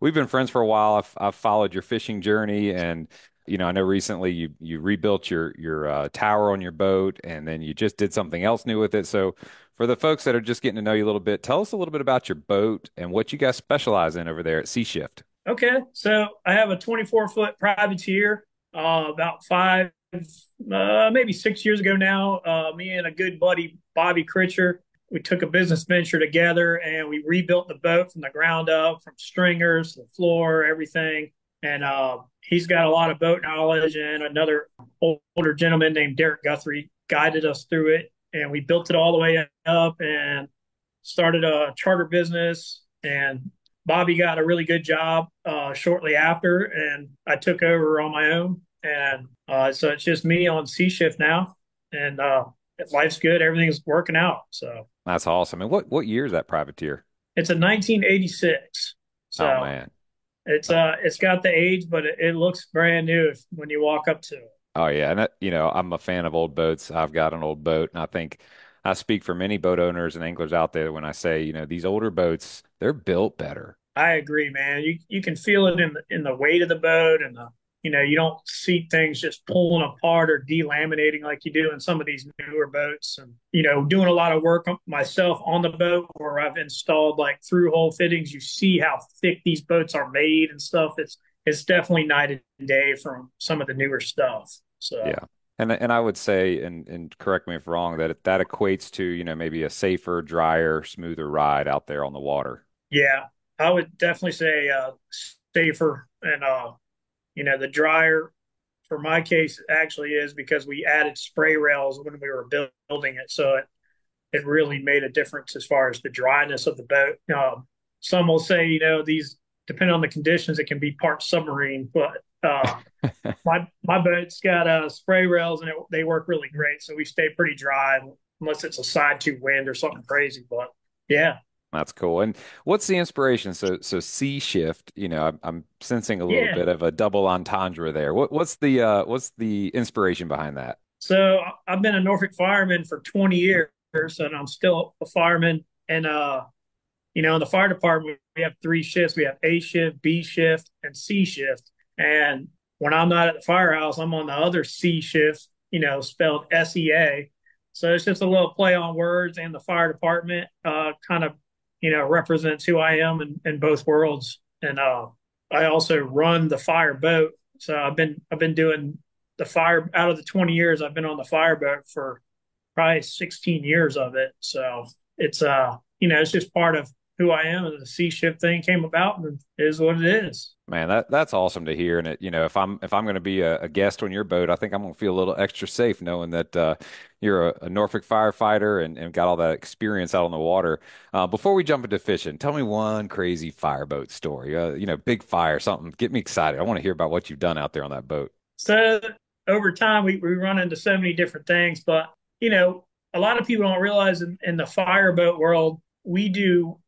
Speaker 1: We've been friends for a while. I've followed your fishing journey, and I know recently you rebuilt your tower on your boat, and then you just did something else new with it. So, for the folks that are just getting to know you a little bit, tell us a little bit about your boat and what you guys specialize in over there at Sea Shift.
Speaker 4: Okay, so I have a 24-foot privateer. About maybe 6 years ago now, me and a good buddy, Bobby Critcher, we took a business venture together, and we rebuilt the boat from the ground up, from stringers to the floor, everything. And he's got a lot of boat knowledge, and another older gentleman named Derek Guthrie guided us through it. And we built it all the way up and started a charter business. And Bobby got a really good job shortly after, and I took over on my own. And so it's just me on Sea Shift now, and life's good. Everything's working out. So
Speaker 1: that's awesome. And what year is that privateer?
Speaker 4: It's a 1986. So
Speaker 1: oh man,
Speaker 4: it's got the age, but it looks brand new when you walk up to it.
Speaker 1: Oh yeah, and I'm a fan of old boats. I've got an old boat, and I think I speak for many boat owners and anglers out there when I say, these older boats, they're built better.
Speaker 4: I agree, man. You can feel it in the weight of the boat, and you don't see things just pulling apart or delaminating like you do in some of these newer boats. And doing a lot of work myself on the boat, where I've installed like through hole fittings. You see how thick these boats are made and stuff. It's definitely night and day from some of the newer stuff. So
Speaker 1: yeah. And I would say, and correct me if wrong, that equates to, maybe a safer, drier, smoother ride out there on the water.
Speaker 4: Yeah, I would definitely say safer, and the drier for my case actually is because we added spray rails when we were building it. So it really made a difference as far as the dryness of the boat. Some will say, these, depending on the conditions, it can be part submarine, but my boat's got spray rails, and they work really great. So we stay pretty dry unless it's a side to wind or something crazy. But yeah.
Speaker 1: That's cool. And what's the inspiration? So Sea Shift, I'm sensing a little bit of a double entendre there. What's the inspiration behind that?
Speaker 4: So I've been a Norfolk fireman for 20 years, and I'm still a fireman. And in the fire department, we have three shifts. We have A shift, B shift, and C shift. And when I'm not at the firehouse, I'm on the other C shift, spelled SEA. So it's just a little play on words, and the fire department kind of, represents who I am in both worlds. And I also run the fire boat. So I've been doing the fire out of the 20 years I've been on the fire boat for probably 16 years of it. So it's just part of who I am, and the C shift thing came about, and it is what it is.
Speaker 1: Man, that's awesome to hear. And if I'm going to be a guest on your boat, I think I'm going to feel a little extra safe knowing that you're a Norfolk firefighter and got all that experience out on the water. Before we jump into fishing, tell me one crazy fireboat story. Big fire, something. Get me excited. I want to hear about what you've done out there on that boat.
Speaker 4: So over time, we run into so many different things, but a lot of people don't realize in the fireboat world, we do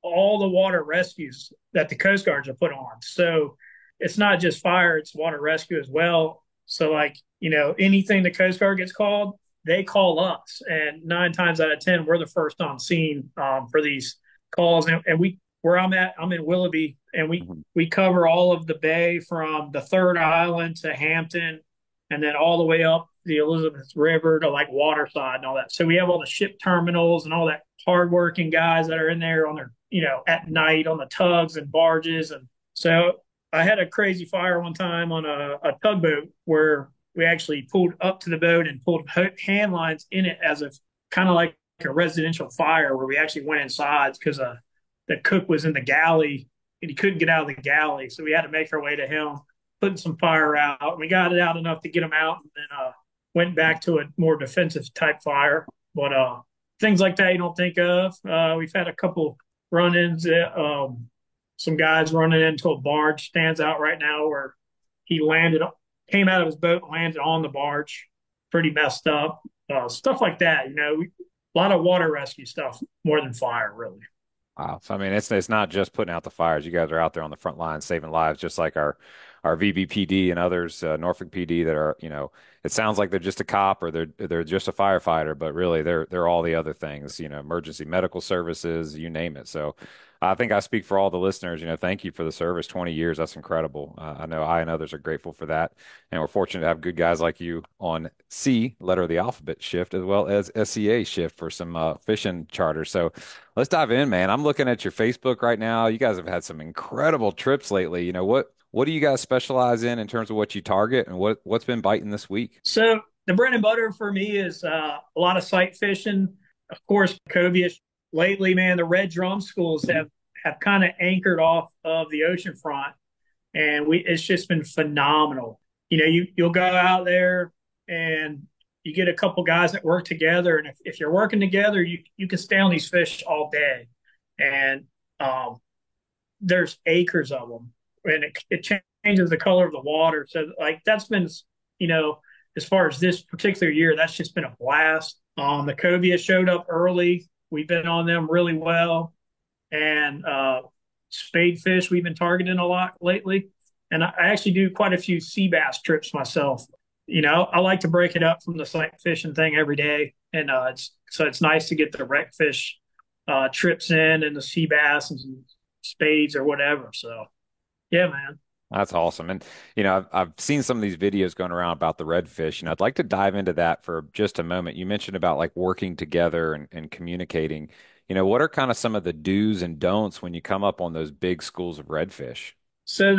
Speaker 4: all the water rescues that the Coast Guards are put on. So it's not just fire, it's water rescue as well. So anything the Coast Guard gets called, they call us. And 9 times out of 10, we're the first on scene for these calls. And where I'm at, I'm in Willoughby, and we cover all of the bay from the Third Island to Hampton, and then all the way up the Elizabeth River to like Waterside and all that. So we have all the ship terminals and all that hardworking guys that are in there on their, at night on the tugs and barges. And so I had a crazy fire one time on a tugboat where we actually pulled up to the boat and pulled hand lines in it as if kind of like a residential fire, where we actually went inside because the cook was in the galley and he couldn't get out of the galley. So we had to make our way to him, putting some fire out. We got it out enough to get him out, and then went back to a more defensive type fire. But things like that you don't think of. We've had a couple run-ins. Some guys running into a barge stands out right now where he came out of his boat, landed on the barge, pretty messed up. Stuff like that. A lot of water rescue stuff more than fire, really.
Speaker 1: Wow. So I mean, it's not just putting out the fires. You guys are out there on the front lines saving lives, just like our VBPD and others, Norfolk PD that are, it sounds like they're just a cop or they're just a firefighter, but really they're all the other things, emergency medical services, you name it. So I think I speak for all the listeners. Thank you for the service. 20 years, that's incredible. I know I and others are grateful for that, and we're fortunate to have good guys like you on C, letter of the alphabet shift, as well as SEA shift for some fishing charters. So let's dive in, man. I'm looking at your Facebook right now. You guys have had some incredible trips lately. What do you guys specialize in terms of what you target, and what's been biting this week?
Speaker 4: So the bread and butter for me is a lot of sight fishing. Of course, cobia. Lately, man, the red drum schools have kind of anchored off of the ocean front, and it's just been phenomenal. You'll go out there and you get a couple guys that work together, and if you're working together, you can stay on these fish all day, and there's acres of them, and it changes the color of the water. So that's been, as far as this particular year, that's just been a blast. The cobia showed up early. We've been on them really well, and spade fish we've been targeting a lot lately. And I actually do quite a few sea bass trips myself. I like to break it up from the sight fishing thing every day, and it's nice to get the wreck fish trips in, and the sea bass and spades or whatever. So, yeah, man.
Speaker 1: That's awesome. And, I've seen some of these videos going around about the redfish, I'd like to dive into that for just a moment. You mentioned about like working together and communicating. What are kind of some of the do's and don'ts when you come up on those big schools of redfish?
Speaker 4: So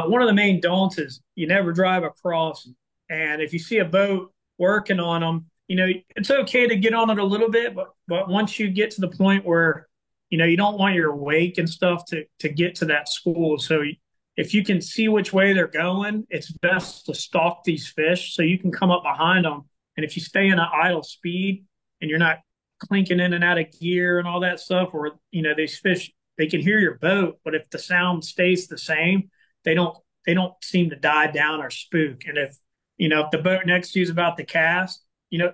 Speaker 4: one of the main don'ts is you never drive across. And if you see a boat working on them, it's okay to get on it a little bit, but once you get to the point where, you don't want your wake and stuff to get to that school. So if you can see which way they're going, it's best to stalk these fish so you can come up behind them. And if you stay in an idle speed and you're not clinking in and out of gear and all that stuff, or, these fish, they can hear your boat, but if the sound stays the same, they don't seem to die down or spook. And if the boat next to you is about to cast,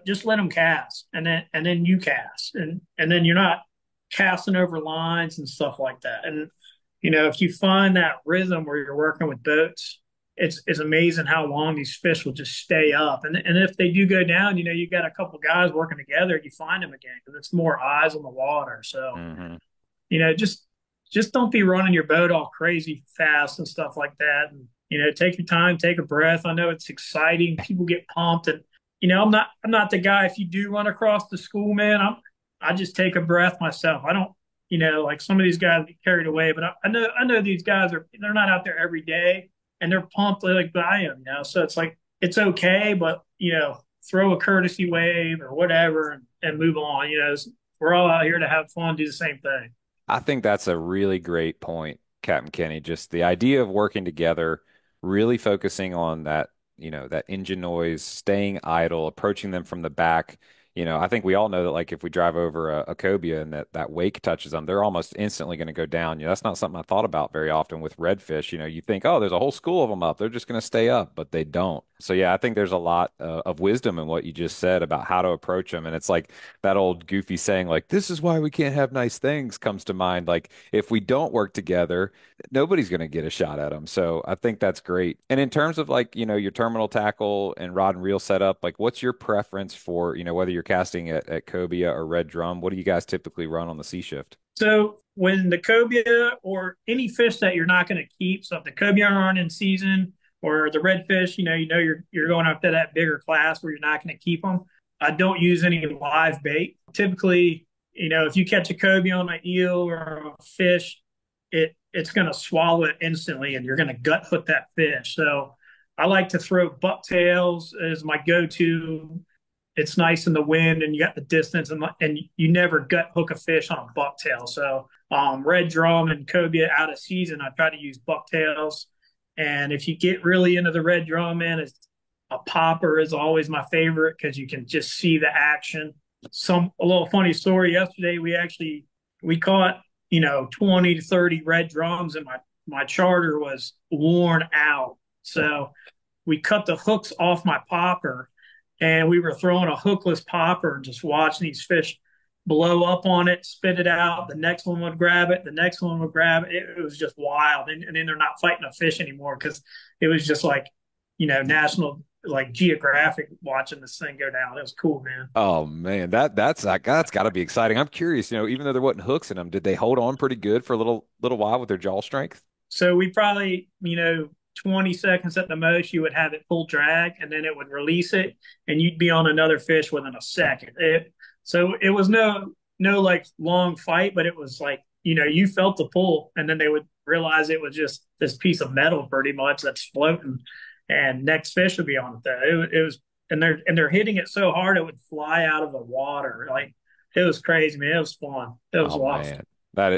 Speaker 4: just let them cast, and then you cast, and then you're not casting over lines and stuff like that. And if you find that rhythm where you're working with boats, it's amazing how long these fish will just stay up. And if they do go down, you got a couple guys working together, you find them again because it's more eyes on the water. So,
Speaker 1: Hmm.
Speaker 4: just don't be running your boat all crazy fast and stuff like that. And take your time, take a breath. I know it's exciting. People get pumped, and I'm not the guy. If you do run across the school, man, I just take a breath myself. I don't, like some of these guys get carried away, but I know these guys they're not out there every day and they're pumped like I am, So it's like it's okay, but throw a courtesy wave or whatever and move on. We're all out here to have fun, do the same thing.
Speaker 1: I think that's a really great point, Captain Kenny. Just the idea of working together, really focusing on that, that engine noise, staying idle, approaching them from the back. I think we all know that like if we drive over a cobia and that wake touches them, they're almost instantly going to go down. That's not something I thought about very often with redfish. You think, oh, there's a whole school of them up. They're just going to stay up, but they don't. So yeah, I think there's a lot of wisdom in what you just said about how to approach them. And it's like that old goofy saying, like, this is why we can't have nice things comes to mind. Like if we don't work together, nobody's going to get a shot at them. So I think that's great. And in terms of like, your terminal tackle and rod and reel setup, like what's your preference for, whether you're casting at cobia or red drum, what do you guys typically run on the sea shift?
Speaker 4: So when the cobia or any fish that you're not going to keep, so if the cobia aren't in season or the redfish, you're going up to that bigger class where you're not going to keep them. I don't use any live bait. Typically, if you catch a cobia on an eel or a fish, it's going to swallow it instantly, and you're going to gut hook that fish. So I like to throw bucktails as my go-to. It's nice in the wind, and you got the distance, and you never gut hook a fish on a bucktail. So red drum and cobia out of season, I try to use bucktails. And if you get really into the red drum, man, a popper is always my favorite because you can just see the action. A little funny story. Yesterday, we caught 20 to 30 red drums, and my charter was worn out. So we cut the hooks off my popper, and we were throwing a hookless popper and just watching these fish blow up on it, spit it out. The next one would grab it. The next one would grab it. It was just wild. And then they're not fighting a fish anymore because it was just like, National like Geographic watching this thing go down. It was cool, man.
Speaker 1: Oh man, that's got to be exciting. I'm curious, even though there wasn't hooks in them, did they hold on pretty good for a little while with their jaw strength?
Speaker 4: So we probably, 20 seconds at the most, you would have it full drag, and then it would release it, and you'd be on another fish within a second. So it was no like long fight, but it was like, you felt the pull, and then they would realize it was just this piece of metal pretty much that's floating, and next fish would be on it. Though it was, and they're hitting it so hard it would fly out of the water. Like it was crazy, man. It was fun. It was a
Speaker 1: Oh
Speaker 4: lot of fun.
Speaker 1: man.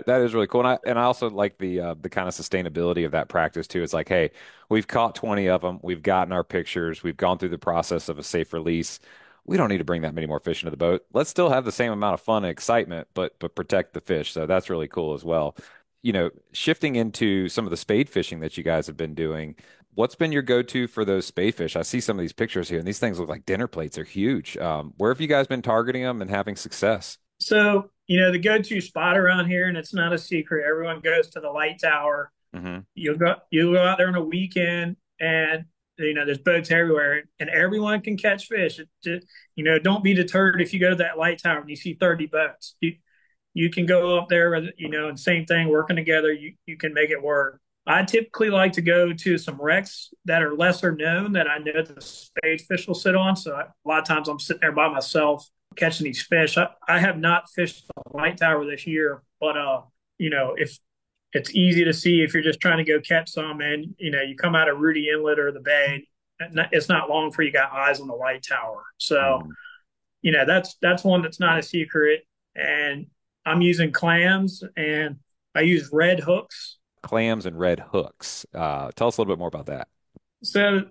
Speaker 1: That is really cool. And I also like the kind of sustainability of that practice too. It's like, hey, we've caught 20 of them, we've gotten our pictures, we've gone through the process of a safe release. We don't need to bring that many more fish into the boat. Let's still have the same amount of fun and excitement, but protect the fish. So that's really cool as well. Shifting into some of the spade fishing that you guys have been doing, what's been your go-to for those spade fish? I see some of these pictures here, and these things look like dinner plates. They're huge. Where have you guys been targeting them and having success?
Speaker 4: So, the go-to spot around here, and it's not a secret, everyone goes to the light tower.
Speaker 1: Hmm.
Speaker 4: You'll go out there on a weekend, and there's boats everywhere, and everyone can catch fish. Don't be deterred if you go to that light tower and you see 30 boats. You can go up there, and same thing, working together, you can make it work. I typically like to go to some wrecks that are lesser known that I know the spade fish will sit on. So a lot of times I'm sitting there by myself catching these fish. I have not fished the light tower this year, but if it's easy to see if you're just trying to go catch some, and you come out of Rudy Inlet or the bay, it's not long before you got eyes on the light tower. So that's one that's not a secret. And I'm using clams, and I use red hooks.
Speaker 1: Clams and red hooks. Tell us a little bit more about that.
Speaker 4: So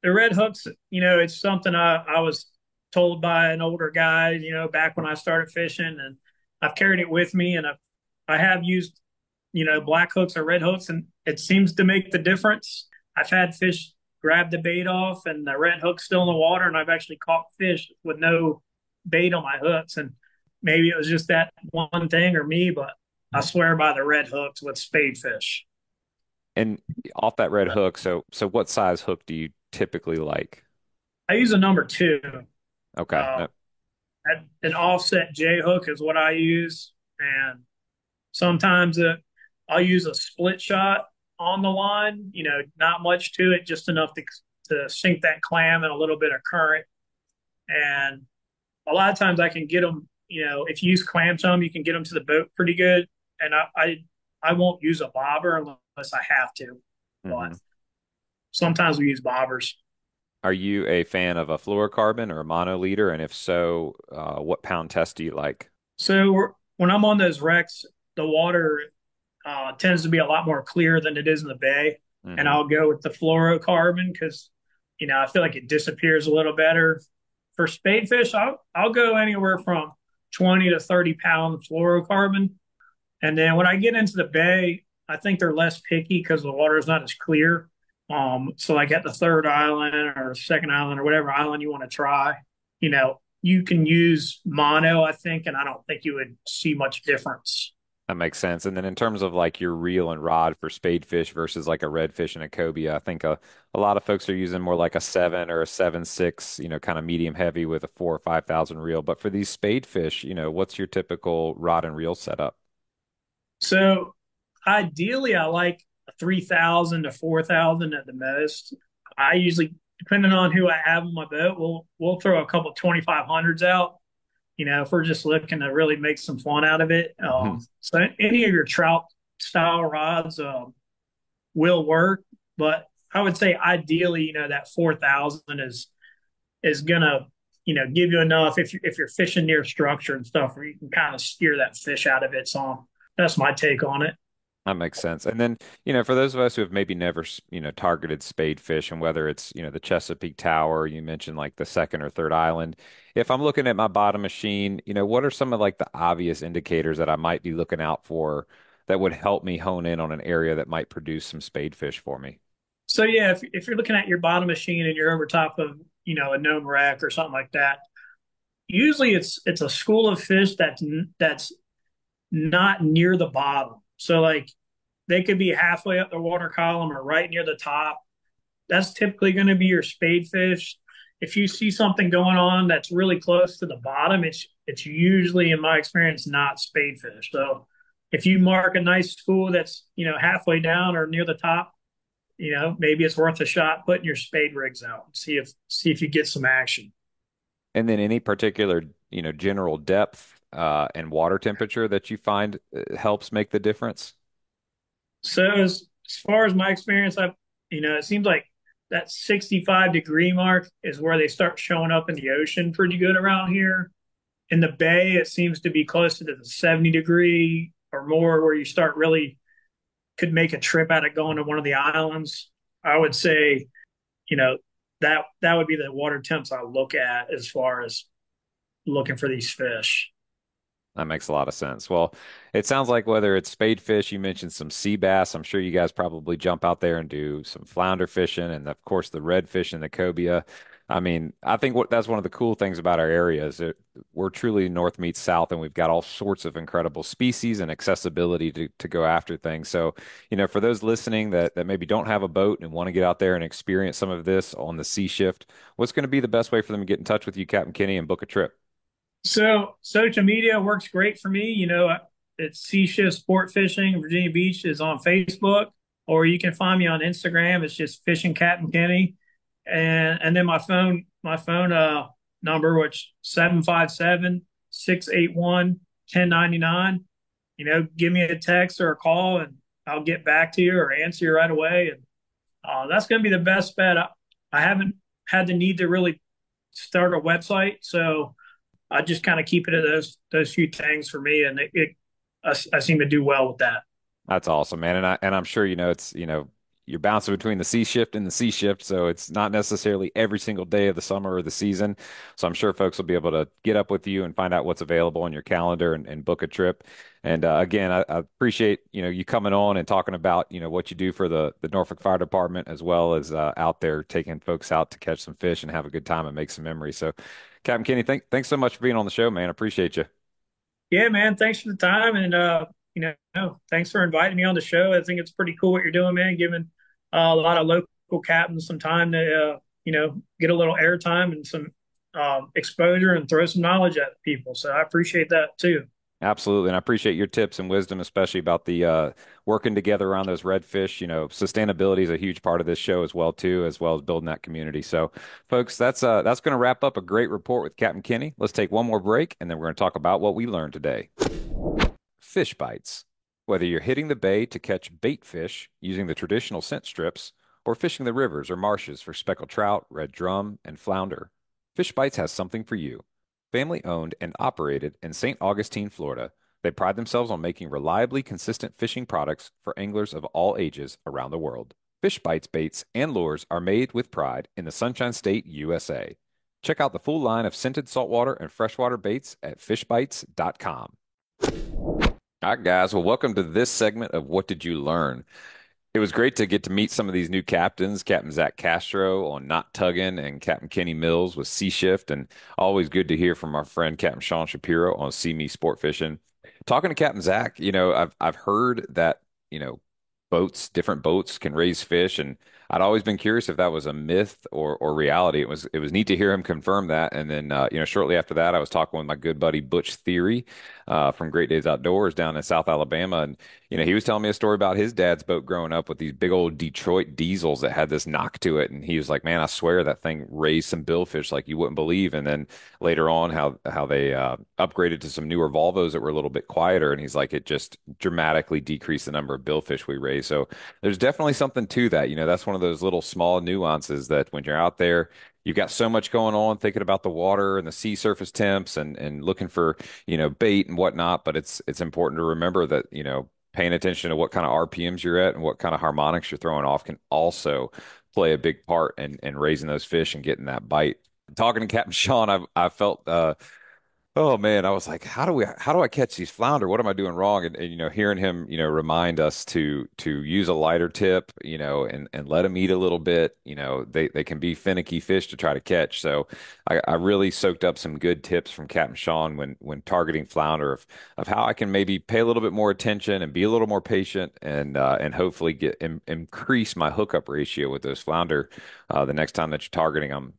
Speaker 4: the red hooks, it's something I was told by an older guy, back when I started fishing, and I've carried it with me, and I have used, black hooks or red hooks, and it seems to make the difference. I've had fish grab the bait off and the red hook's still in the water, and I've actually caught fish with no bait on my hooks. And maybe it was just that one thing or me, but I swear by the red hooks with spade fish.
Speaker 1: And off that red hook, so what size hook do you typically like?
Speaker 4: I use a number two.
Speaker 1: Okay.
Speaker 4: Uh, an offset J hook is what I use, and sometimes I'll use a split shot on the line. Not much to it, just enough to sink that clam and a little bit of current. And a lot of times I can get them. If you use clam chum, you can get them to the boat pretty good. And I won't use a bobber unless I have to, but
Speaker 1: Hmm.
Speaker 4: sometimes we use bobbers.
Speaker 1: Are you a fan of a fluorocarbon or a monoliter? And if so, what pound test do you like?
Speaker 4: So when I'm on those wrecks, the water tends to be a lot more clear than it is in the bay, and
Speaker 1: Hmm.
Speaker 4: I'll go with the fluorocarbon because I feel like it disappears a little better. For spadefish, I'll go anywhere from 20 to 30 pound fluorocarbon, and then when I get into the bay, I think they're less picky because the water is not as clear. So like at the third island or second island or whatever island you want to try, you can use mono, I think, and I don't think you would see much difference.
Speaker 1: That makes sense. And then in terms of like your reel and rod for spadefish versus like a redfish and a cobia, I think a lot of folks are using more like a 7 or a 7.6, kind of medium heavy with a 4 or 5,000 reel. But for these spadefish, what's your typical rod and reel setup?
Speaker 4: So ideally, I like 3,000 to 4,000 at the most. I usually, depending on who I have on my boat, we'll throw a couple 2,500s out. If we're just looking to really make some fun out of it. So any of your trout style rods will work, but I would say ideally, that 4,000 is gonna give you enough if you're fishing near structure and stuff where you can kind of steer that fish out of it. So that's my take on it.
Speaker 1: That makes sense. And then, for those of us who have maybe never, targeted spade fish, and whether it's, the Chesapeake Tower, you mentioned like the second or third island. If I'm looking at my bottom machine, what are some of like the obvious indicators that I might be looking out for that would help me hone in on an area that might produce some spade fish for me?
Speaker 4: So yeah, if you're looking at your bottom machine and you're over top of a known wreck or something like that, usually it's a school of fish that's not near the bottom. So like they could be halfway up the water column or right near the top. That's typically going to be your spade fish. If you see something going on that's really close to the bottom, it's usually, in my experience, not spade fish. So if you mark a nice school that's halfway down or near the top, maybe it's worth a shot putting your spade rigs out and see if you get some action.
Speaker 1: And then any particular, general depth and water temperature that you find helps make the difference?
Speaker 4: So as far as my experience, it seems like that 65-degree mark is where they start showing up in the ocean pretty good around here. In the bay, it seems to be closer to the 70 degree or more, where you start really could make a trip out of going to one of the islands. I would say, you know, that would be the water temps I look at as far as looking for these fish.
Speaker 1: That makes a lot of sense. Well, it sounds like whether it's spade fish, you mentioned some sea bass. I'm sure you guys probably jump out there and do some flounder fishing, and of course the redfish and the cobia. I mean, I think that's one of the cool things about our area is that we're truly north meets south, and we've got all sorts of incredible species and accessibility to go after things. So, for those listening that maybe don't have a boat and want to get out there and experience some of this on the sea shift, what's going to be the best way for them to get in touch with you, Captain Kenny, and book a trip?
Speaker 4: So social media works great for me. It's Sea Shift Sport Fishing. Virginia Beach is on Facebook, or you can find me on Instagram. It's just Fishing Captain Kenny, and then my phone number, which 757-681-1099. Give me a text or a call, and I'll get back to you or answer you right away. And that's going to be the best bet. I haven't had the need to really start a website, so I just kind of keep it at those few things for me, and I seem to do well with that.
Speaker 1: That's awesome, man. And I'm sure it's you're bouncing between the C shift and the C shift, so it's not necessarily every single day of the summer or the season. So I'm sure folks will be able to get up with you and find out what's available on your calendar and book a trip. And again, I appreciate you coming on and talking about what you do for the Norfolk Fire Department, as well as out there taking folks out to catch some fish and have a good time and make some memories. So, Captain Kenny, thanks so much for being on the show, man. I appreciate you.
Speaker 4: Yeah, man. Thanks for the time, and Thanks for inviting me on the show. I think it's pretty cool what you're doing, man, giving a lot of local captains some time to, get a little airtime and some exposure and throw some knowledge at people. So I appreciate that too.
Speaker 1: Absolutely. And I appreciate your tips and wisdom, especially about the working together around those redfish. Sustainability is a huge part of this show as well, too, as well as building that community. So, folks, that's going to wrap up a great report with Captain Kenny. Let's take one more break, and then we're going to talk about what we learned today. Fish bites. Whether you're hitting the bay to catch bait fish using the traditional scent strips or fishing the rivers or marshes for speckled trout, red drum, and flounder, Fish Bites has something for you. Family owned and operated in St. Augustine, Florida, they pride themselves on making reliably consistent fishing products for anglers of all ages around the world. Fish Bites baits and lures are made with pride in the Sunshine State, USA. Check out the full line of scented saltwater and freshwater baits at fishbites.com. All right, guys. Well, welcome to this segment of What Did You Learn? It was great to get to meet some of these new captains, Captain Zach Castro on Not Tugging and Captain Kenny Mills with Sea Shift, and always good to hear from our friend Captain Sean Shapiro on See Me Sport Fishing. Talking to Captain Zach, I've heard that, different boats can raise fish, and I'd always been curious if that was a myth or reality. It was neat to hear him confirm that. And then shortly after that, I was talking with my good buddy Butch Theory from Great Days Outdoors down in South Alabama, and he was telling me a story about his dad's boat growing up with these big old Detroit diesels that had this knock to it, and he was like, "Man, I swear that thing raised some billfish like you wouldn't believe." And then later on, how they upgraded to some newer Volvos that were a little bit quieter, and he's like, it just dramatically decreased the number of billfish we raise. So there's definitely something to that. That's one of those little small nuances that when you're out there, you've got so much going on, thinking about the water and the sea surface temps and looking for, bait and whatnot. But it's important to remember that, paying attention to what kind of RPMs you're at and what kind of harmonics you're throwing off can also play a big part in raising those fish and getting that bite. Talking to Captain Sean, I felt oh man, I was like, how do I catch these flounder? What am I doing wrong? And hearing him, remind us to use a lighter tip, and let them eat a little bit. They can be finicky fish to try to catch. So I really soaked up some good tips from Captain Sean when targeting flounder of how I can maybe pay a little bit more attention and be a little more patient and hopefully increase my hookup ratio with those flounder the next time that you're targeting them.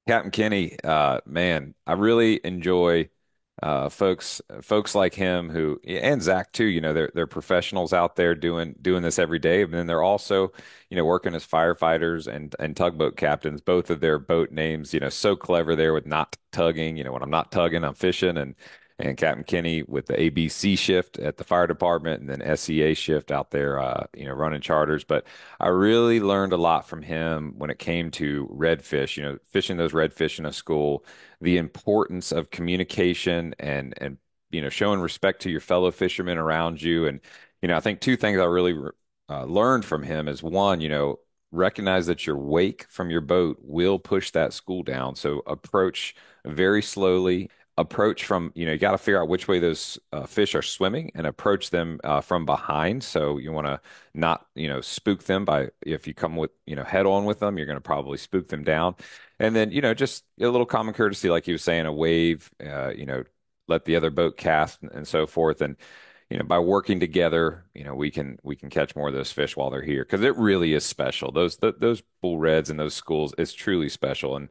Speaker 1: Captain Kenny, man, I really enjoy folks like him who and Zach too. They're professionals out there doing this every day, and then they're also working as firefighters and tugboat captains. Both of their boat names, so clever there with Not Tugging. When I'm not tugging, I'm fishing, and Captain Kenny with the ABC shift at the fire department, and then SEA shift out there, running charters. But I really learned a lot from him when it came to redfish, fishing those redfish in a school, the importance of communication and showing respect to your fellow fishermen around you. And, I think two things I really learned from him is one, recognize that your wake from your boat will push that school down. So approach very slowly. Approach from, you got to figure out which way those fish are swimming and approach them from behind. So you want to not, spook them if you come with, head on with them, you're going to probably spook them down. And then, just a little common courtesy, like he was saying, a wave, let the other boat cast and so forth. And, by working together, we can catch more of those fish while they're here, because it really is special. Those bull reds and those schools is truly special. And,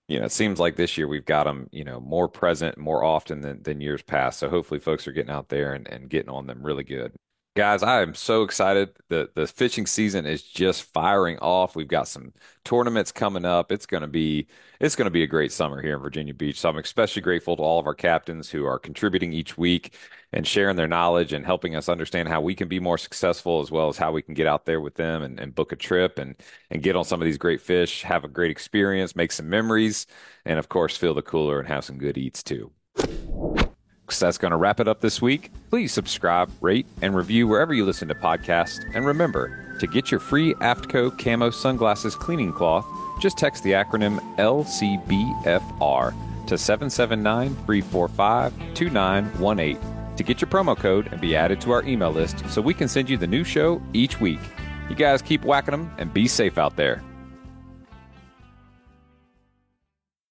Speaker 1: it seems like this year we've got them, more present more often than years past. So hopefully folks are getting out there and getting on them really good. Guys, I am so excited. The fishing season is just firing off. We've got some tournaments coming up. It's going to be a great summer here in Virginia Beach. So I'm especially grateful to all of our captains who are contributing each week and sharing their knowledge and helping us understand how we can be more successful, as well as how we can get out there with them and book a trip and get on some of these great fish, have a great experience, make some memories, and of course, fill the cooler and have some good eats too. So that's going to wrap it up this week. Please subscribe, rate, and review wherever you listen to podcasts. And remember, to get your free AFTCO Camo Sunglasses Cleaning Cloth, just text the acronym LCBFR to 779-345-2918 to get your promo code and be added to our email list so we can send you the new show each week. You guys keep whacking them and be safe out there.